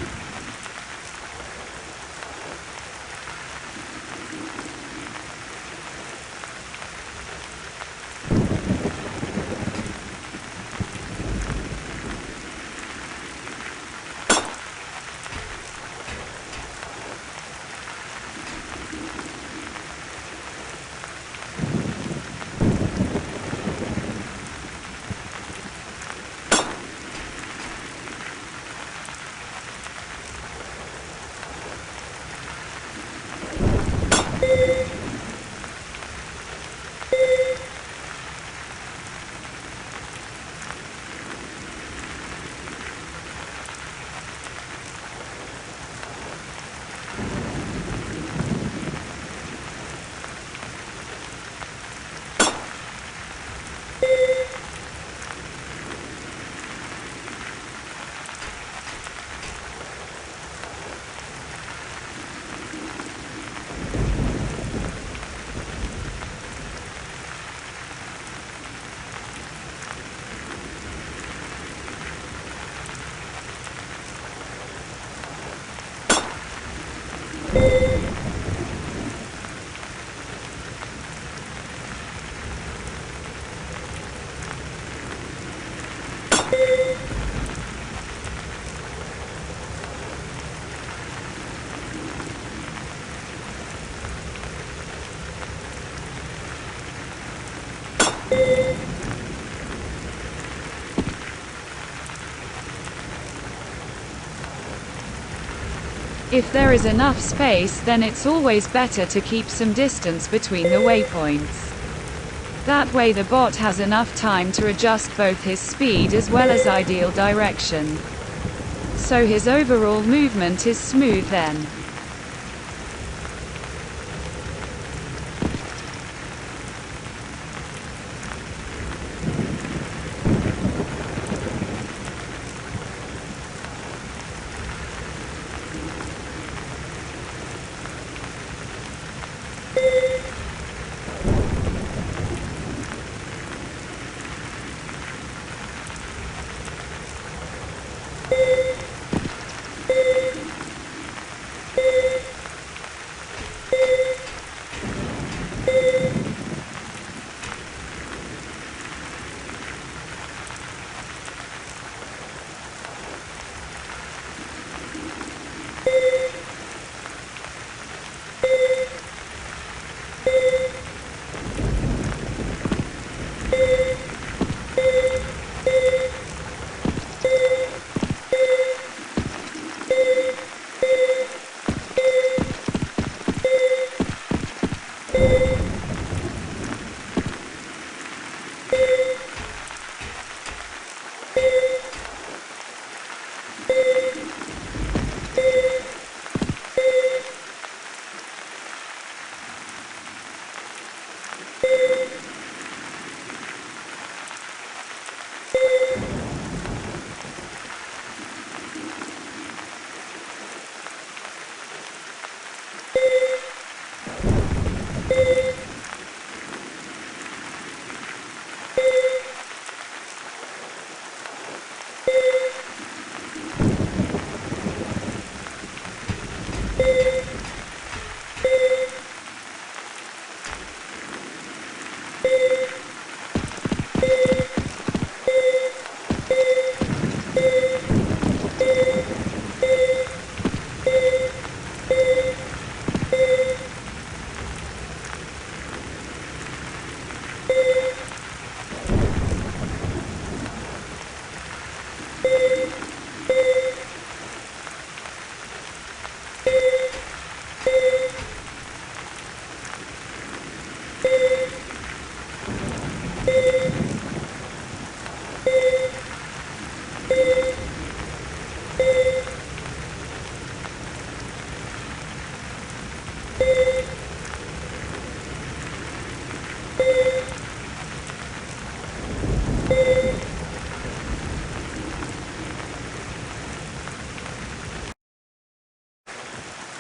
If there is enough space, then it's always better to keep some distance between the waypoints. That way the bot has enough time to adjust both his speed as well as ideal direction. So his overall movement is smooth then.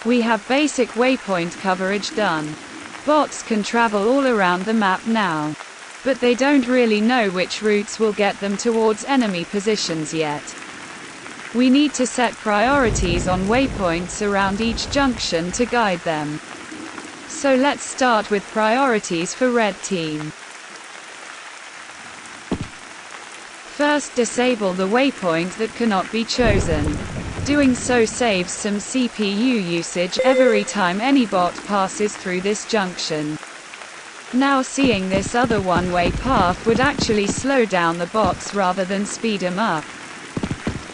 We have basic waypoint coverage done. Bots can travel all around the map now. But they don't really know which routes will get them towards enemy positions yet. We need to set priorities on waypoints around each junction to guide them. So let's start with priorities for Red Team. First, disable the waypoint that cannot be chosen. Doing so saves some CPU usage every time any bot passes through this junction. Now seeing this other one-way path would actually slow down the bots rather than speed them up.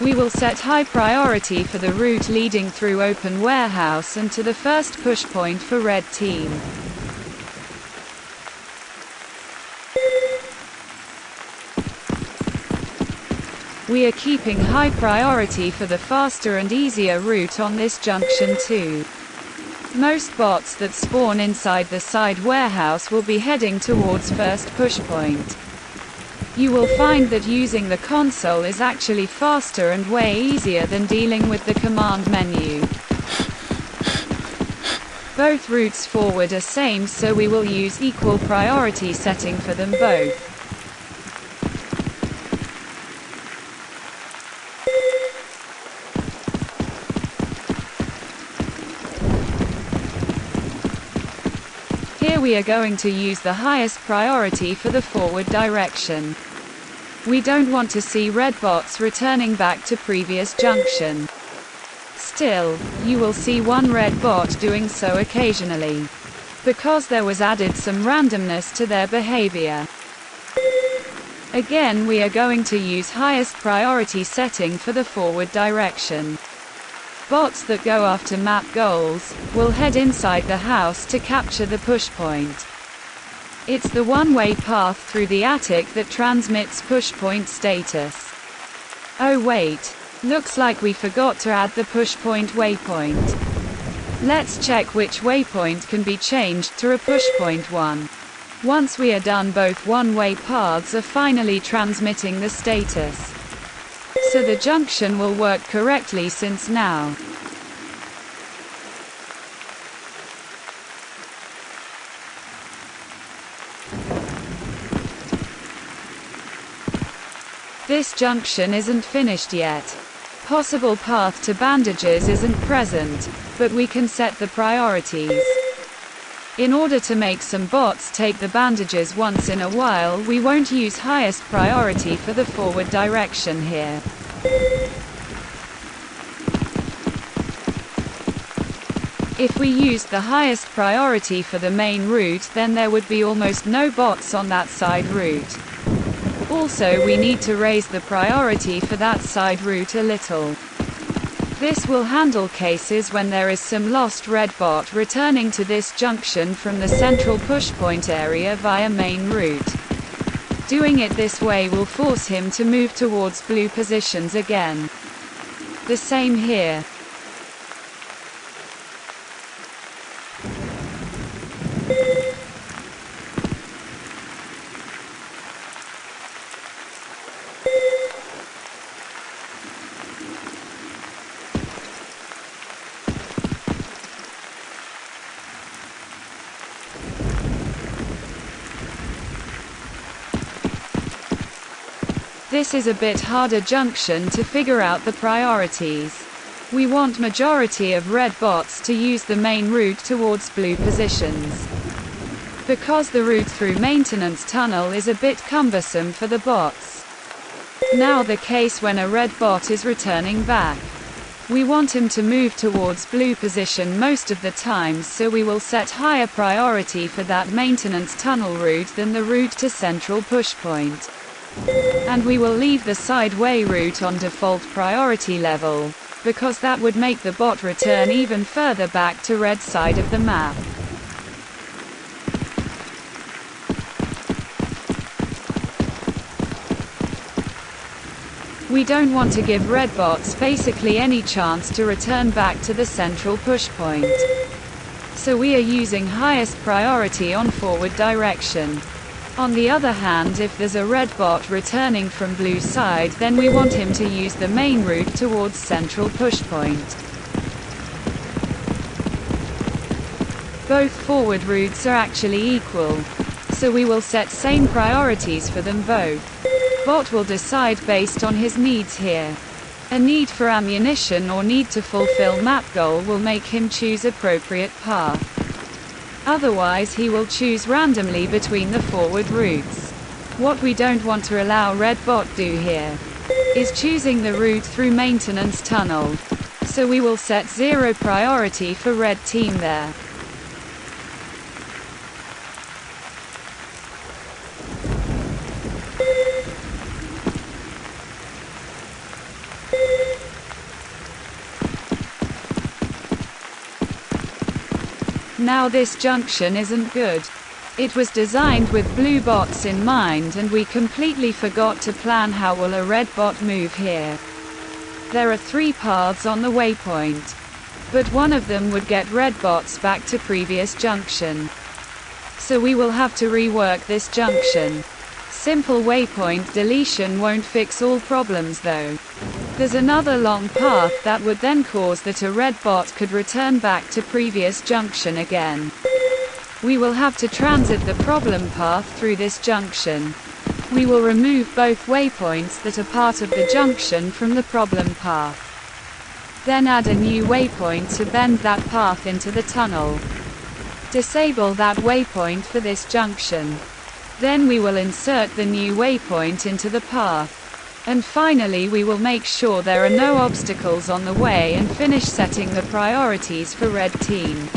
We will set high priority for the route leading through open warehouse and to the first push point for Red Team. We are keeping high priority for the faster and easier route on this junction too. Most bots that spawn inside the side warehouse will be heading towards first push point. You will find that using the console is actually faster and way easier than dealing with the command menu. Both routes forward are same, so we will use equal priority setting for them both. Here we are going to use the highest priority for the forward direction. We don't want to see red bots returning back to previous junction. Still, you will see one red bot doing so occasionally. Because there was added some randomness to their behavior. Again, we are going to use highest priority setting for the forward direction. Bots that go after map goals will head inside the house to capture the push point. It's the one-way path through the attic that transmits push point status. Oh wait, looks like we forgot to add the push point waypoint. Let's check which waypoint can be changed to a push point 1. Once we are done, both one-way paths are finally transmitting the status. So the junction will work correctly since now. This junction isn't finished yet. Possible path to bandages isn't present, but we can set the priorities. In order to make some bots take the bandages once in a while, we won't use highest priority for the forward direction here. If we used the highest priority for the main route, then there would be almost no bots on that side route. Also, we need to raise the priority for that side route a little. This will handle cases when there is some lost red bot returning to this junction from the central push point area via main route. Doing it this way will force him to move towards blue positions again. The same here. This is a bit harder junction to figure out the priorities. We want majority of red bots to use the main route towards blue positions. Because the route through maintenance tunnel is a bit cumbersome for the bots. Now the case when a red bot is returning back. We want him to move towards blue position most of the time, so we will set higher priority for that maintenance tunnel route than the route to central push point. And we will leave the sideway route on default priority level, because that would make the bot return even further back to red side of the map. We don't want to give red bots basically any chance to return back to the central push point. So we are using highest priority on forward direction. On the other hand, if there's a red bot returning from blue side, then we want him to use the main route towards central push point. Both forward routes are actually equal. So we will set same priorities for them both. Bot will decide based on his needs here. A need for ammunition or need to fulfill map goal will make him choose appropriate path. Otherwise he will choose randomly between the forward routes. What we don't want to allow red bot do here is choosing the route through maintenance tunnel. So we will set 0 priority for red team there. Now this junction isn't good. It was designed with blue bots in mind and we completely forgot to plan how will a red bot move here. There are 3 paths on the waypoint. But one of them would get red bots back to previous junction. So we will have to rework this junction. Simple waypoint deletion won't fix all problems though. There's another long path that would then cause that a red bot could return back to previous junction again. We will have to transit the problem path through this junction. We will remove both waypoints that are part of the junction from the problem path. Then add a new waypoint to bend that path into the tunnel. Disable that waypoint for this junction. Then we will insert the new waypoint into the path. And finally we will make sure there are no obstacles on the way and finish setting the priorities for red team.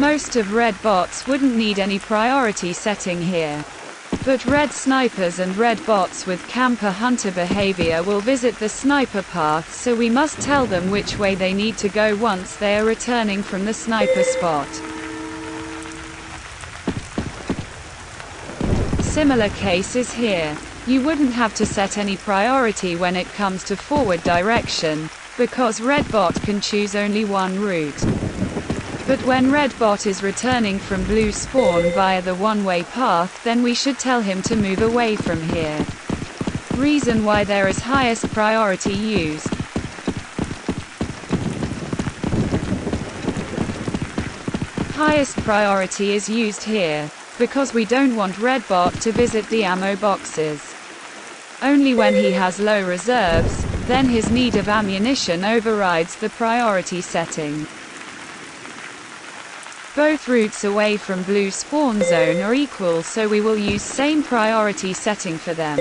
Most of red bots wouldn't need any priority setting here. But red snipers and red bots with camper-hunter behavior will visit the sniper path, so we must tell them which way they need to go once they are returning from the sniper spot. Similar case is here. You wouldn't have to set any priority when it comes to forward direction, because red bot can choose only one route. But when red bot is returning from blue spawn via the one-way path, then we should tell him to move away from here. Reason why there is highest priority used. Highest priority is used here, because we don't want red bot to visit the ammo boxes. Only when he has low reserves, then his need of ammunition overrides the priority setting. Both routes away from blue spawn zone are equal, so we will use same priority setting for them.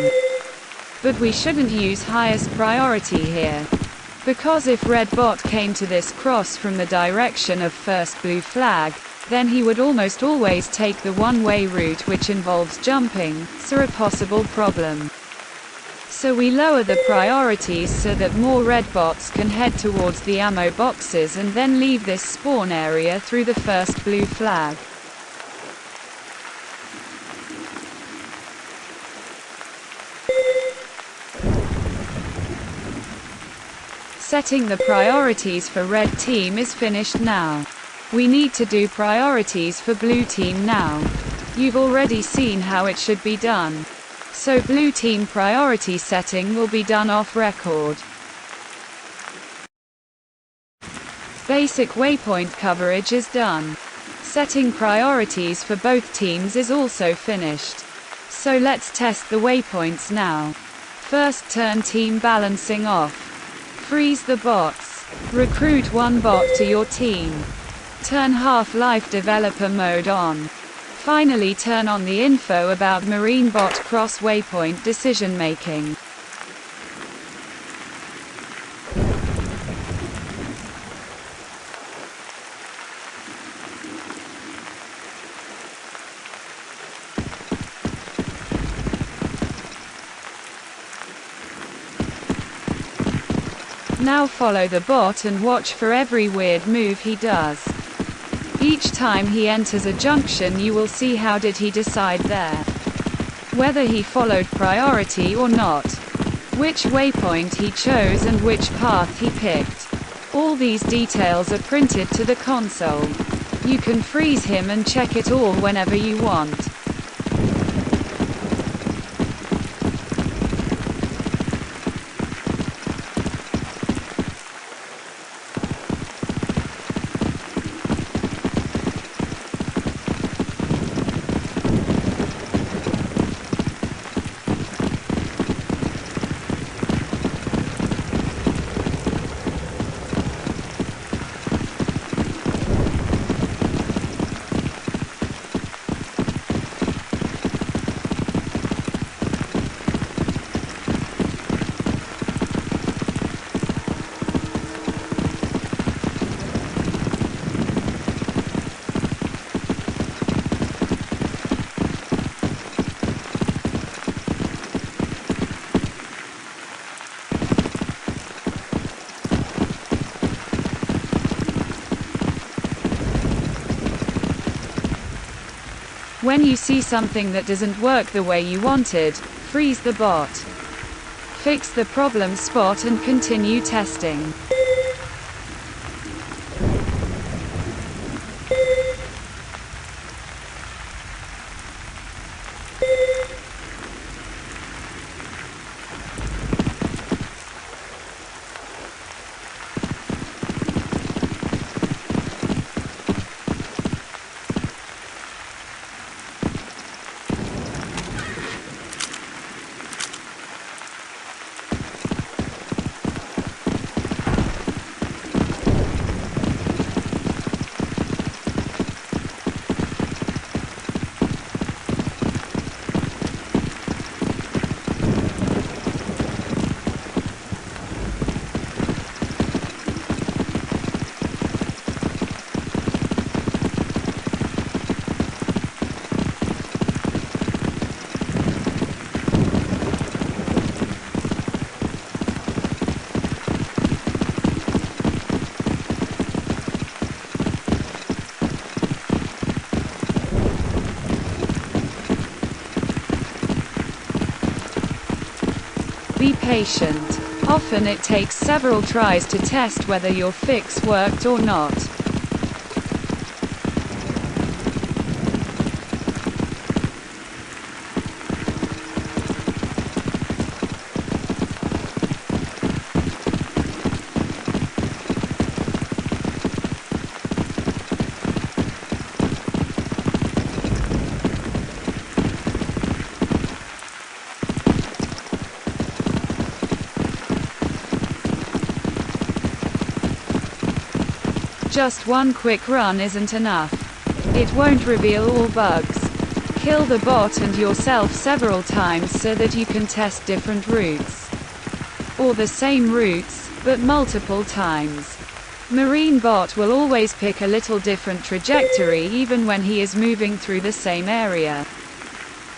But we shouldn't use highest priority here. Because if red bot came to this cross from the direction of first blue flag, then he would almost always take the one-way route, which involves jumping, so a possible problem. So we lower the priorities so that more red bots can head towards the ammo boxes and then leave this spawn area through the first blue flag. Setting the priorities for red team is finished now. We need to do priorities for blue team now. You've already seen how it should be done. So blue team priority setting will be done off record. Basic waypoint coverage is done. Setting priorities for both teams is also finished. So let's test the waypoints now. First, turn team balancing off. Freeze the bots. Recruit one bot to your team. Turn Half-Life developer mode on. Finally, turn on the info about marine bot cross-waypoint decision-making. Now follow the bot and watch for every weird move he does. Each time he enters a junction, you will see how did he decide there. Whether he followed priority or not. Which waypoint he chose and which path he picked. All these details are printed to the console. You can freeze him and check it all whenever you want. When you see something that doesn't work the way you wanted, freeze the bot. Fix the problem spot and continue testing. Be patient. Often it takes several tries to test whether your fix worked or not. Just one quick run isn't enough. It won't reveal all bugs. Kill the bot and yourself several times so that you can test different routes. Or the same routes, but multiple times. Marine bot will always pick a little different trajectory even when he is moving through the same area.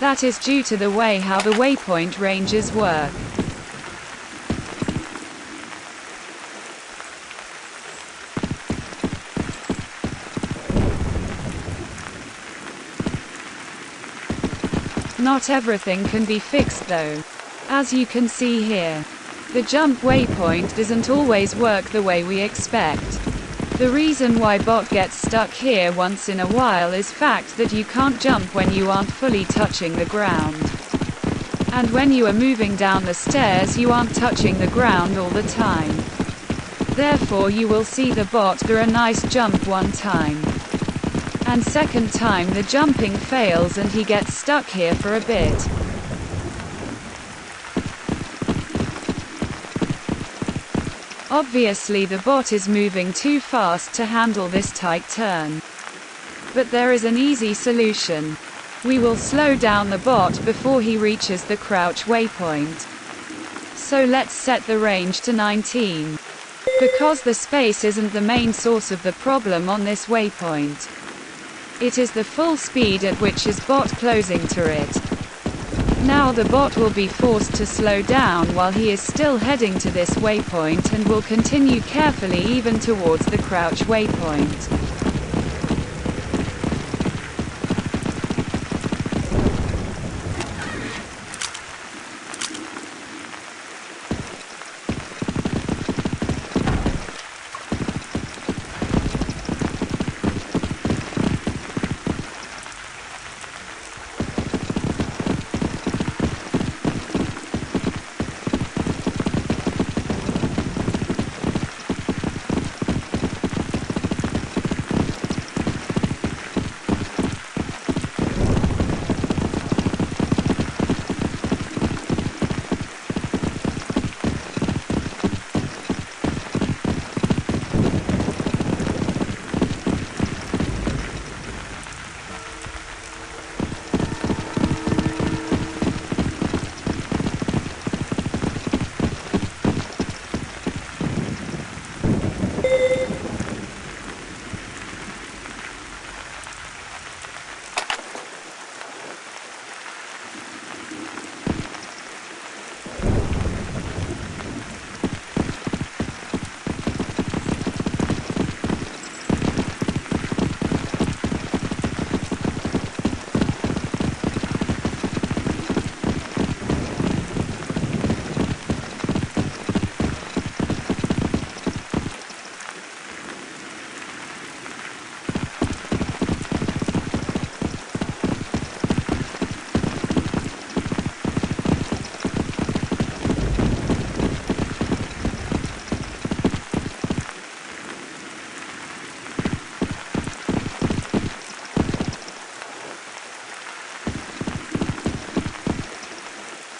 That is due to the way how the waypoint ranges work. Not everything can be fixed though. As you can see here, the jump waypoint doesn't always work the way we expect. The reason why bot gets stuck here once in a while is fact that you can't jump when you aren't fully touching the ground. And when you are moving down the stairs you aren't touching the ground all the time. Therefore you will see the bot do a nice jump one time. And second time the jumping fails and he gets stuck here for a bit. Obviously the bot is moving too fast to handle this tight turn. But there is an easy solution. We will slow down the bot before he reaches the crouch waypoint. So let's set the range to 19. Because the space isn't the main source of the problem on this waypoint. It is the full speed at which is bot closing to it. Now the bot will be forced to slow down while he is still heading to this waypoint and will continue carefully even towards the crouch waypoint.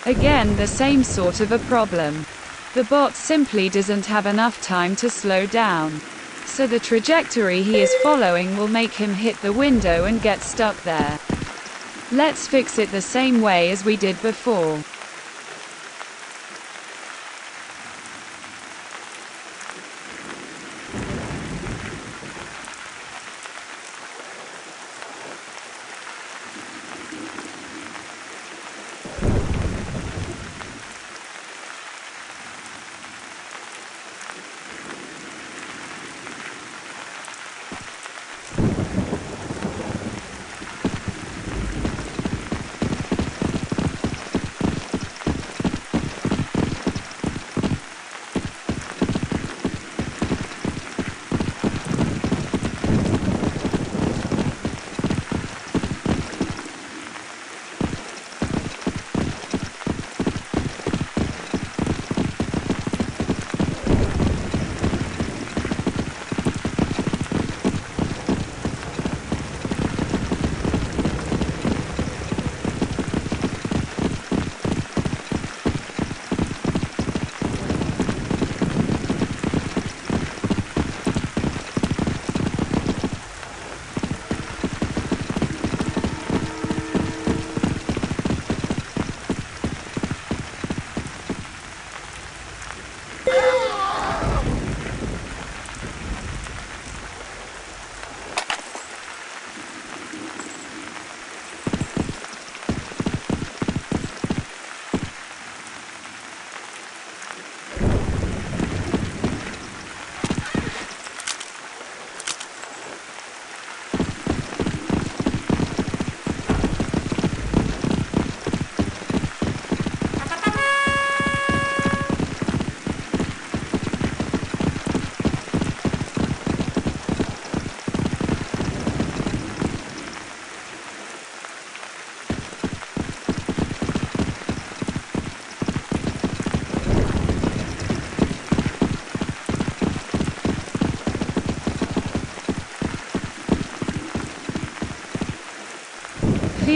Again the same sort of a problem. The bot simply doesn't have enough time to slow down. So the trajectory he is following will make him hit the window and get stuck there. Let's fix it the same way as we did before.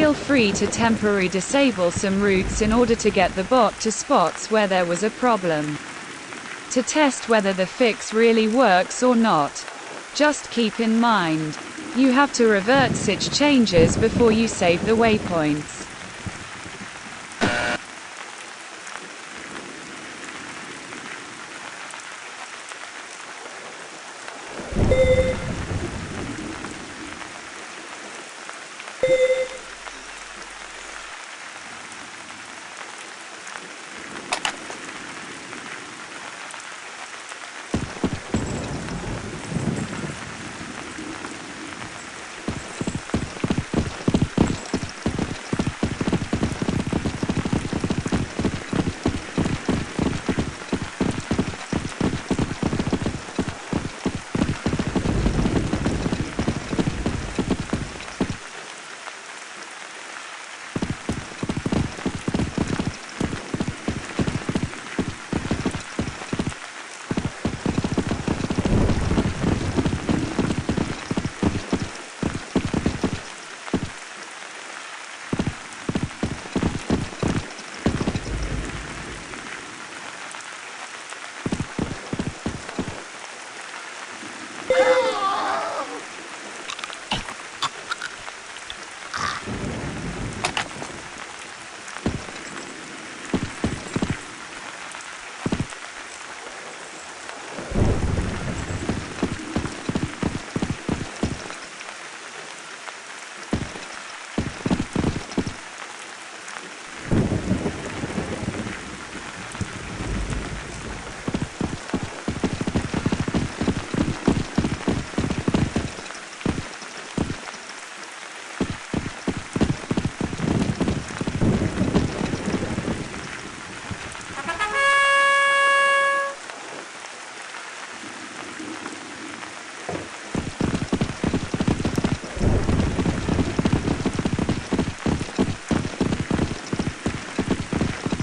Feel free to temporarily disable some routes in order to get the bot to spots where there was a problem. To test whether the fix really works or not. Just keep in mind, you have to revert such changes before you save the waypoints.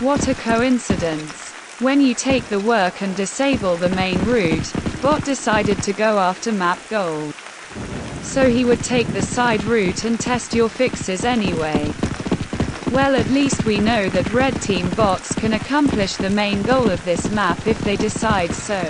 What a coincidence. When you take the work and disable the main route, bot decided to go after map goal. So he would take the side route and test your fixes anyway. Well, at least we know that red team bots can accomplish the main goal of this map if they decide so.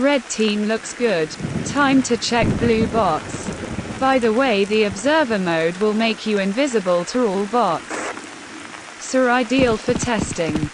Red team looks good. Time to check blue bots. By the way, the observer mode will make you invisible to all bots. So ideal for testing.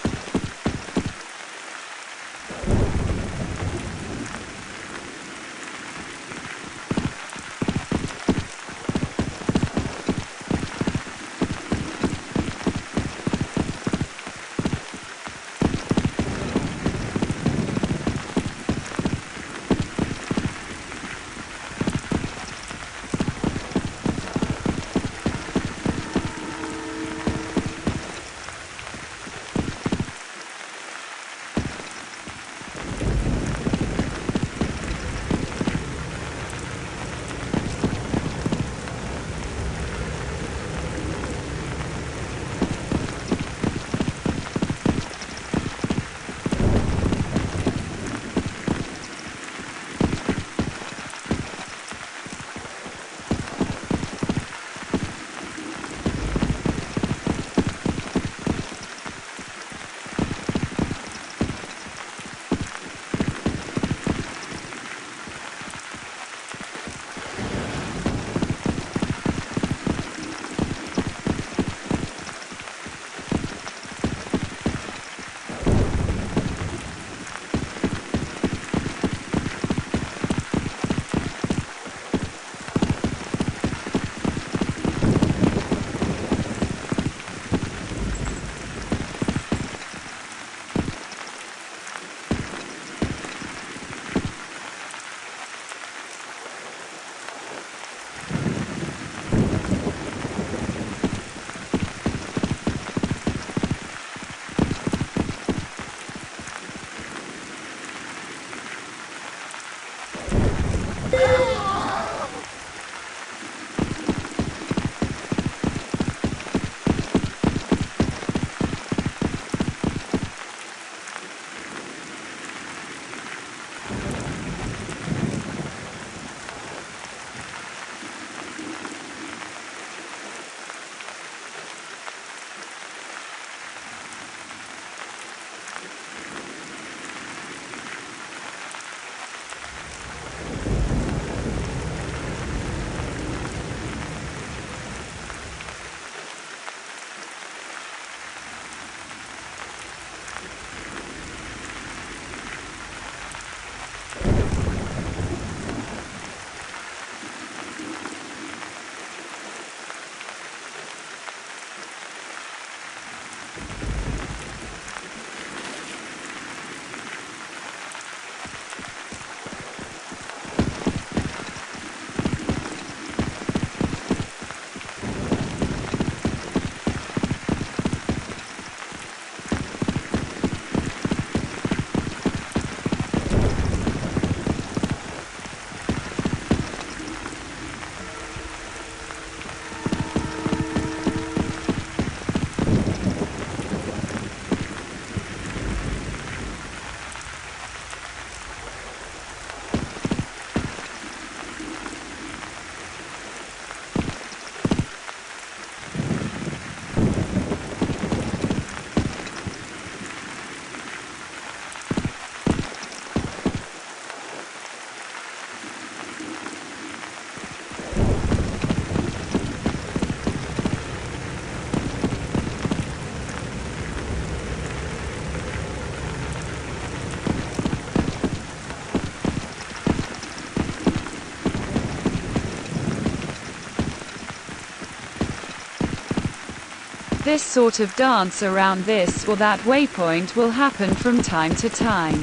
This sort of dance around this or that waypoint will happen from time to time.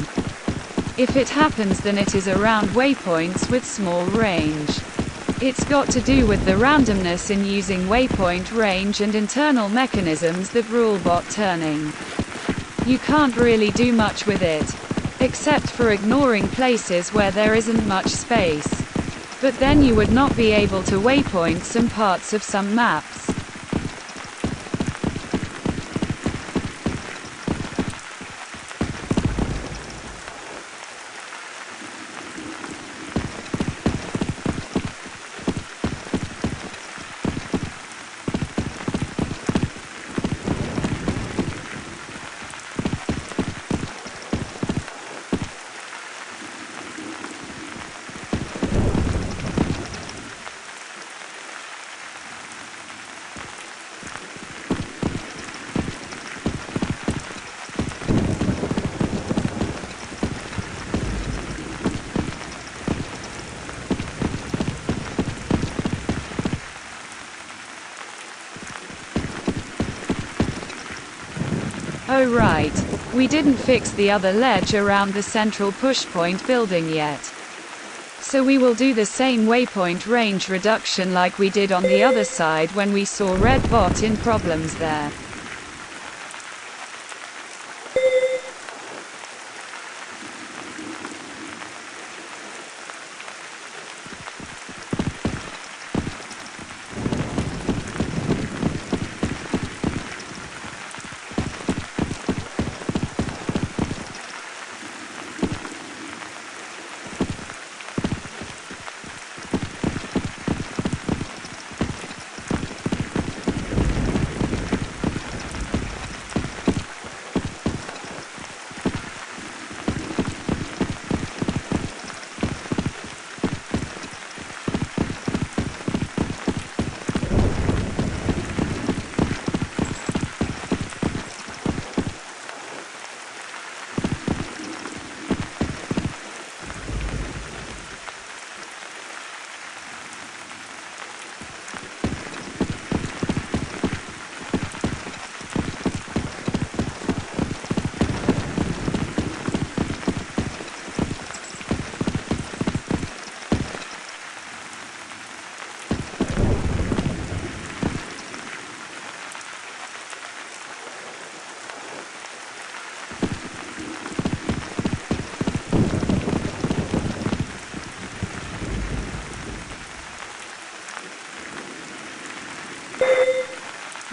If it happens, then it is around waypoints with small range. It's got to do with the randomness in using waypoint range and internal mechanisms that rule bot turning. You can't really do much with it, except for ignoring places where there isn't much space. But then you would not be able to waypoint some parts of some maps. Oh right, we didn't fix the other ledge around the central push point building yet. So we will do the same waypoint range reduction like we did on the other side when we saw red bot in problems there.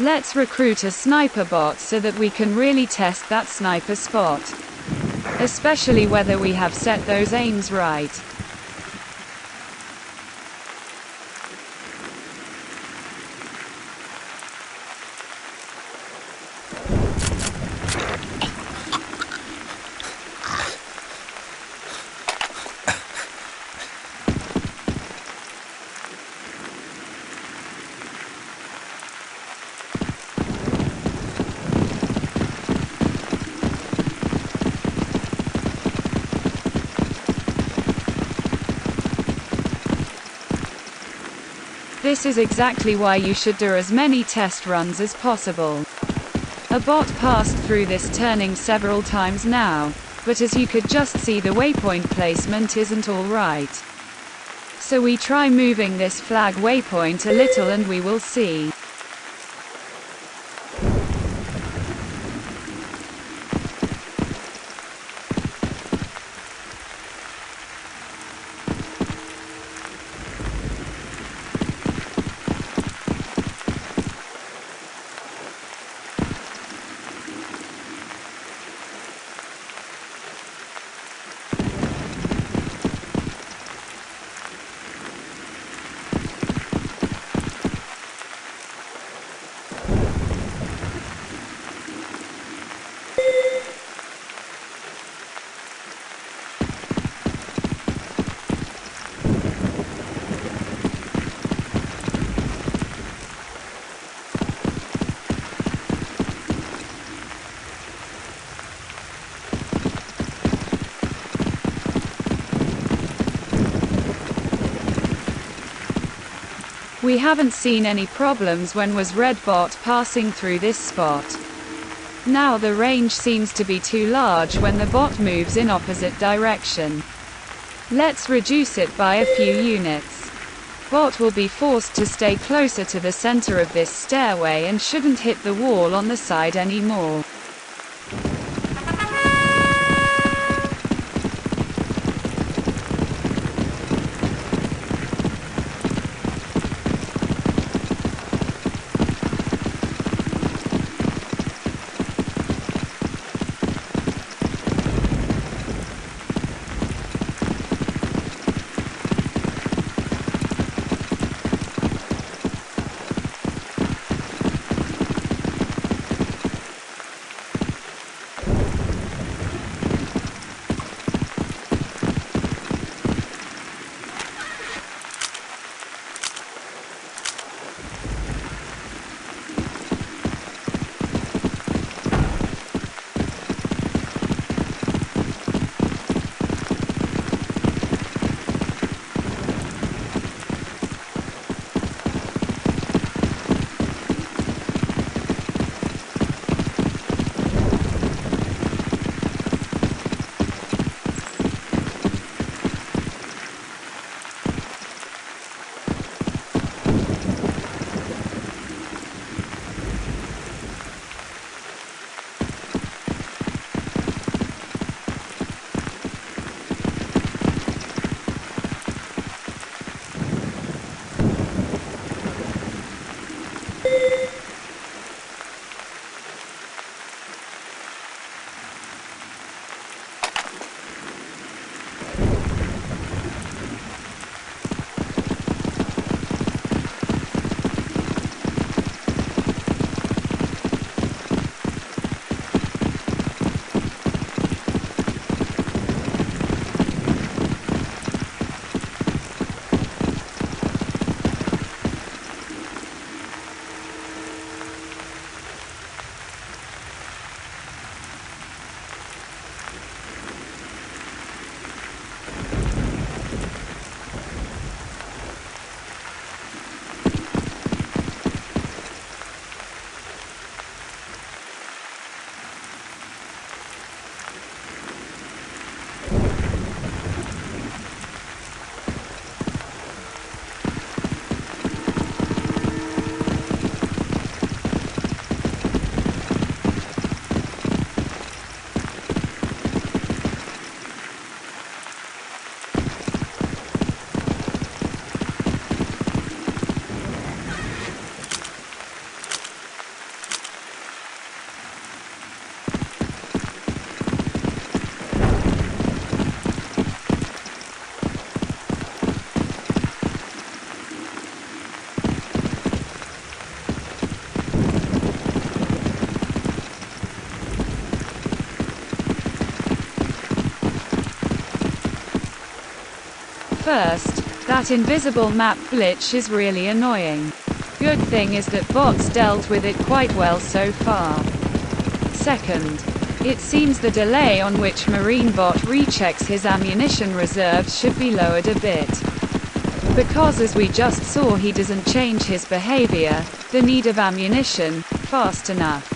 Let's recruit a sniper bot so that we can really test that sniper spot. Especially whether we have set those aims right. This is exactly why you should do as many test runs as possible. A bot passed through this turning several times now, but as you could just see, the waypoint placement isn't all right. So we try moving this flag waypoint a little and we will see. We haven't seen any problems when was red bot passing through this spot. Now the range seems to be too large when the bot moves in opposite direction. Let's reduce it by a few units. Bot will be forced to stay closer to the center of this stairway and shouldn't hit the wall on the side anymore. First, that invisible map glitch is really annoying. Good thing is that bots dealt with it quite well so far. Second, it seems the delay on which MarineBot rechecks his ammunition reserves should be lowered a bit. Because as we just saw, he doesn't change his behavior, the need of ammunition, fast enough.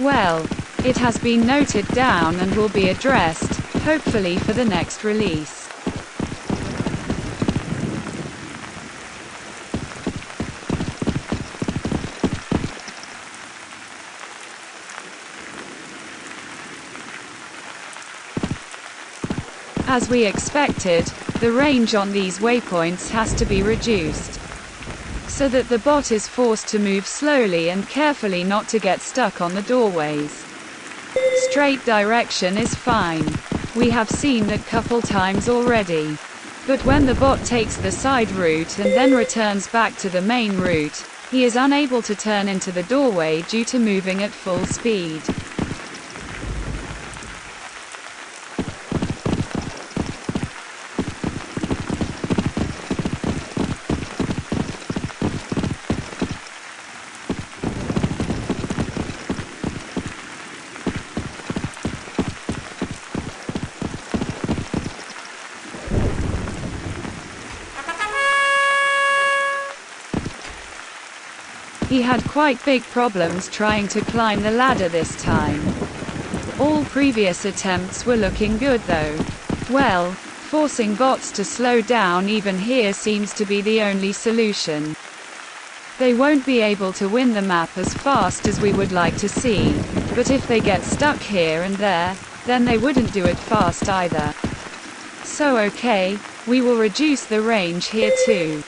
Well, it has been noted down and will be addressed, hopefully for the next release. As we expected, the range on these waypoints has to be reduced, so that the bot is forced to move slowly and carefully not to get stuck on the doorways. Straight direction is fine. We have seen that couple times already. But when the bot takes the side route and then returns back to the main route, he is unable to turn into the doorway due to moving at full speed. He had quite big problems trying to climb the ladder this time. All previous attempts were looking good though. Well, forcing bots to slow down even here seems to be the only solution. They won't be able to win the map as fast as we would like to see, but if they get stuck here and there, then they wouldn't do it fast either. So okay, we will reduce the range here too.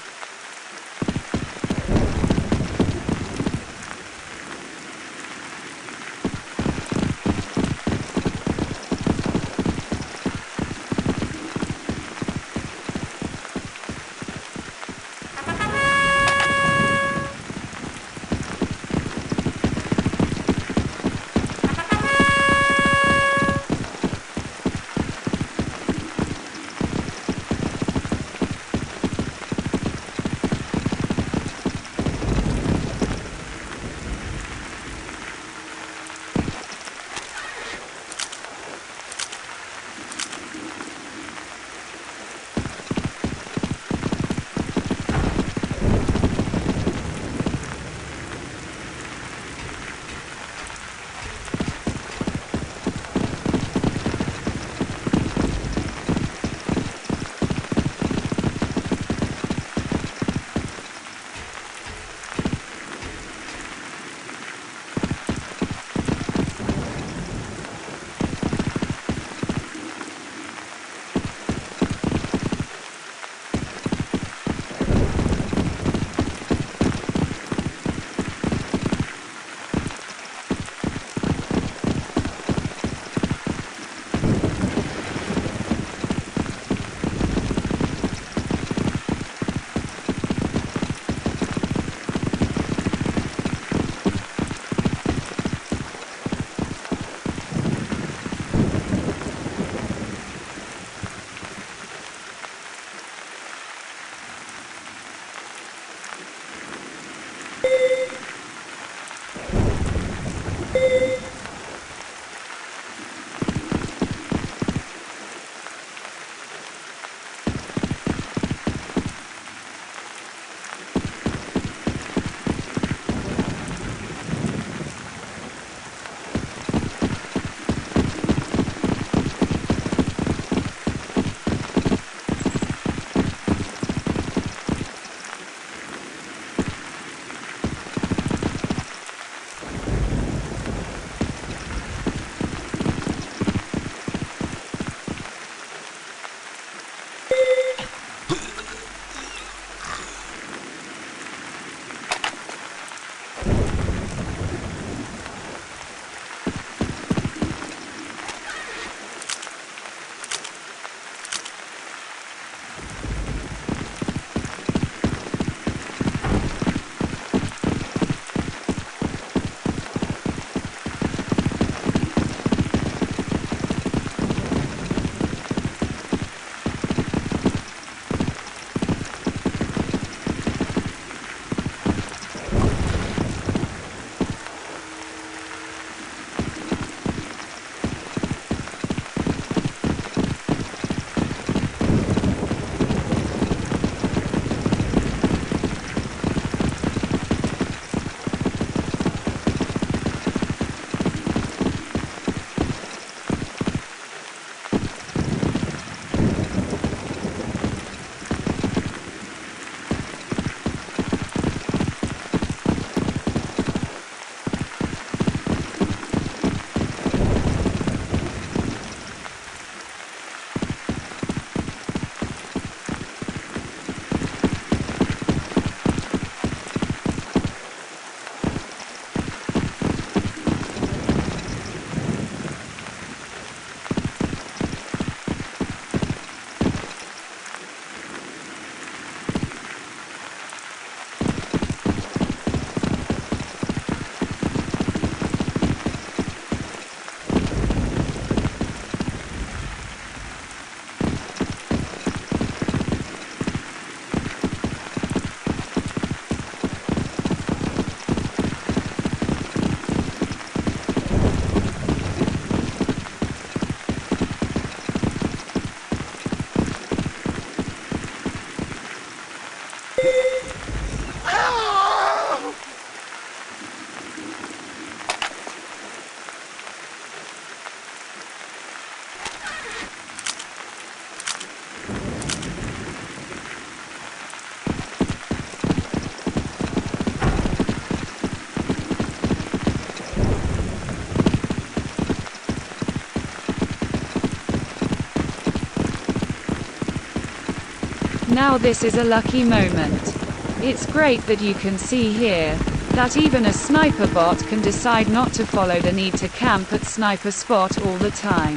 Now this is a lucky moment. It's great that you can see here that even a sniper bot can decide not to follow the need to camp at sniper spot all the time,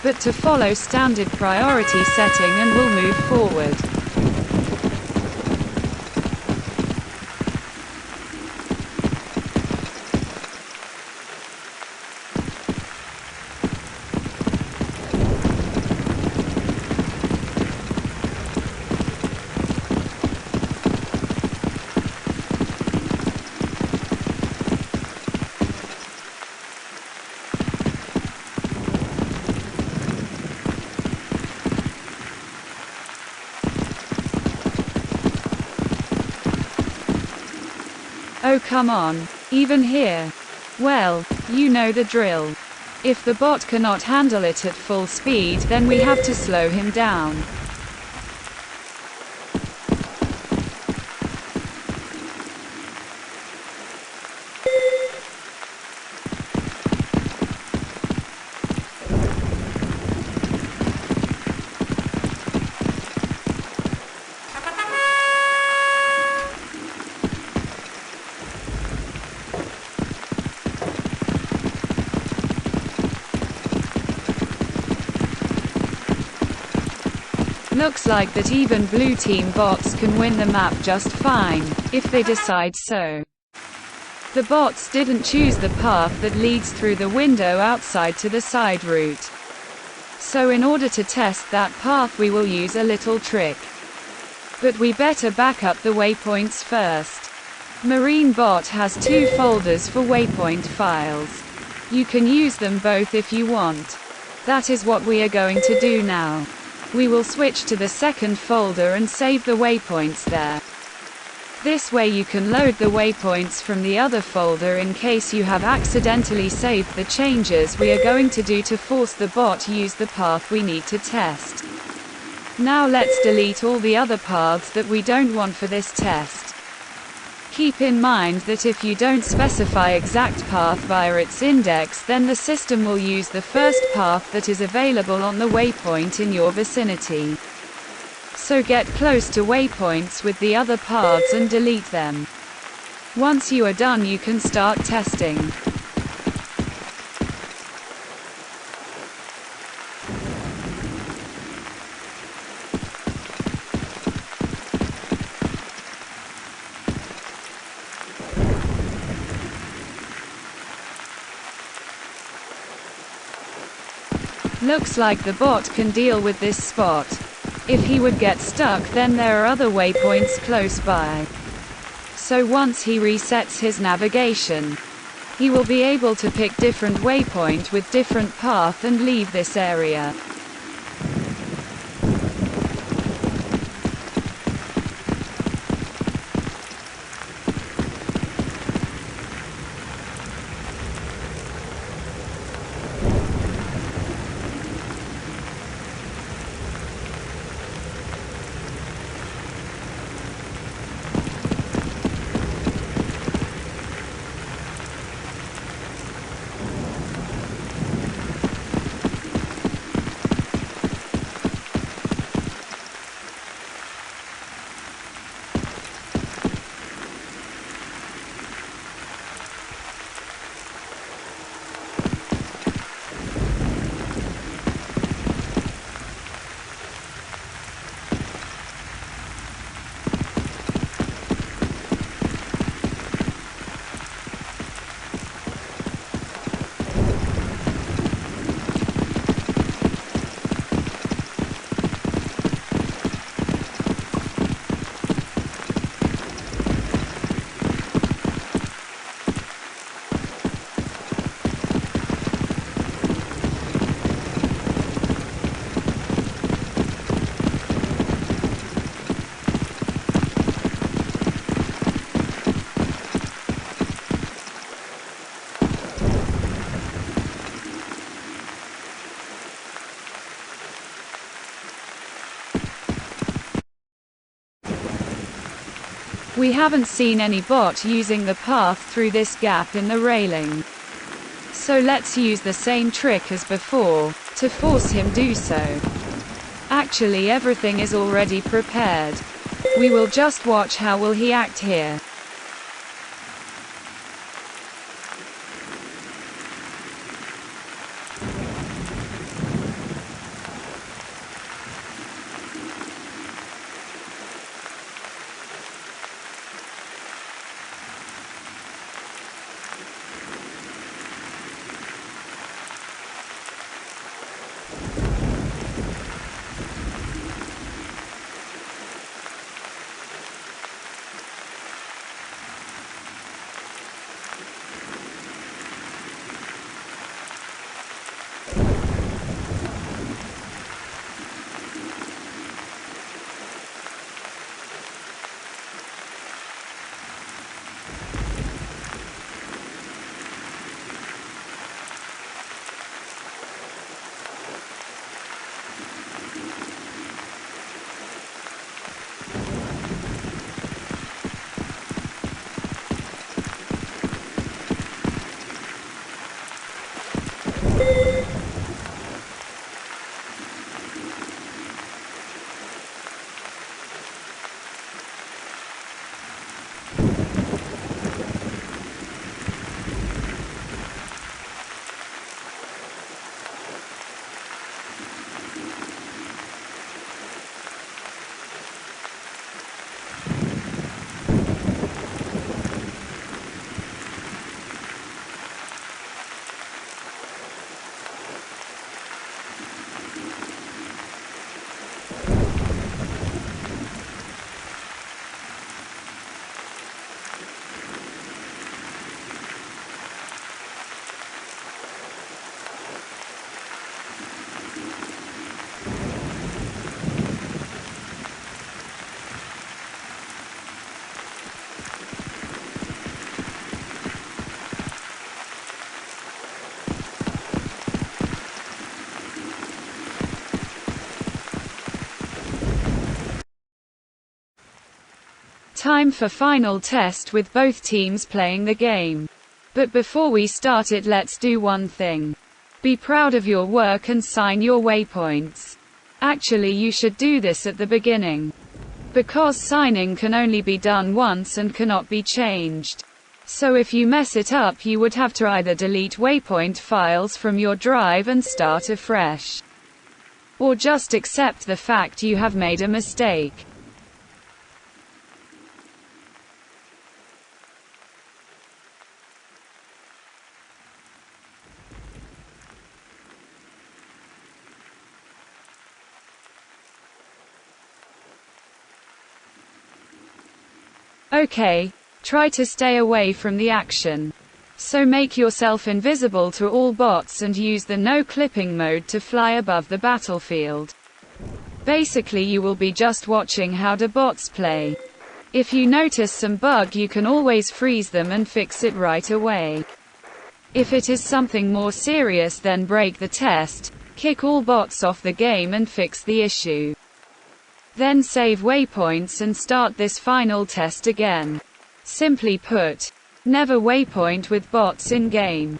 but to follow standard priority setting and will move forward. Oh come on. Even here. Well, you know the drill. If the bot cannot handle it at full speed, then we have to slow him down. Looks like that even blue team bots can win the map just fine, if they decide so. The bots didn't choose the path that leads through the window outside to the side route. So in order to test that path we will use a little trick. But we better back up the waypoints first. Marine Bot has 2 folders for waypoint files. You can use them both if you want. That is what we are going to do now. We will switch to the second folder and save the waypoints there. This way you can load the waypoints from the other folder in case you have accidentally saved the changes we are going to do to force the bot use the path we need to test. Now let's delete all the other paths that we don't want for this test. Keep in mind that if you don't specify exact path via its index, then the system will use the first path that is available on the waypoint in your vicinity. So get close to waypoints with the other paths and delete them. Once you are done, you can start testing. Looks like the bot can deal with this spot. If he would get stuck, then there are other waypoints close by. So once he resets his navigation, he will be able to pick different waypoint with different path and leave this area. We haven't seen any bot using the path through this gap in the railing. So let's use the same trick as before, to force him do so. Actually, everything is already prepared. We will just watch how will he act here. Time for final test with both teams playing the game. But before we start it, let's do one thing. Be proud of your work and sign your waypoints. Actually, you should do this at the beginning. Because signing can only be done once and cannot be changed. So if you mess it up, you would have to either delete waypoint files from your drive and start afresh, or just accept the fact you have made a mistake. Okay, try to stay away from the action. So make yourself invisible to all bots and use the no clipping mode to fly above the battlefield. Basically, you will be just watching how the bots play. If you notice some bug, you can always freeze them and fix it right away. If it is something more serious, then break the test, kick all bots off the game and fix the issue. Then save waypoints and start this final test again. Simply put, never waypoint with bots in game.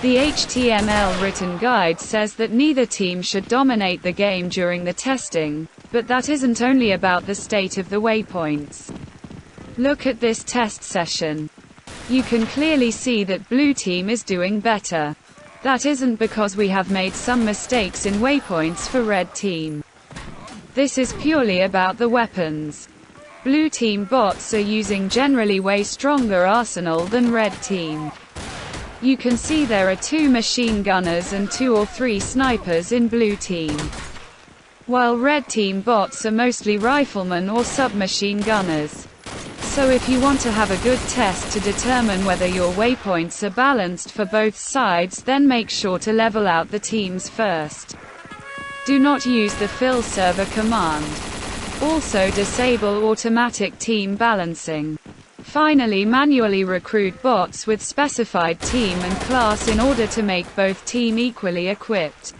The HTML written guide says that neither team should dominate the game during the testing, but that isn't only about the state of the waypoints. Look at this test session. You can clearly see that blue team is doing better. That isn't because we have made some mistakes in waypoints for red team. This is purely about the weapons. Blue team bots are using generally way stronger arsenal than red team. You can see there are 2 machine gunners and 2 or 3 snipers in blue team, while red team bots are mostly riflemen or submachine gunners. So if you want to have a good test to determine whether your waypoints are balanced for both sides, then make sure to level out the teams first. Do not use the fill server command. Also disable automatic team balancing. Finally, manually recruit bots with specified team and class in order to make both team equally equipped.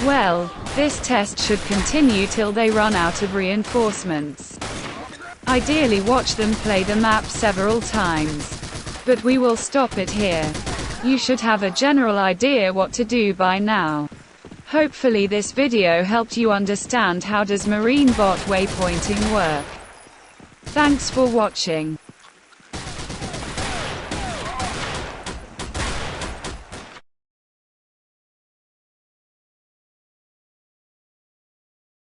Well, this test should continue till they run out of reinforcements. Ideally watch them play the map several times. But we will stop it here. You should have a general idea what to do by now. Hopefully this video helped you understand how does marine bot waypointing work. Thanks for watching.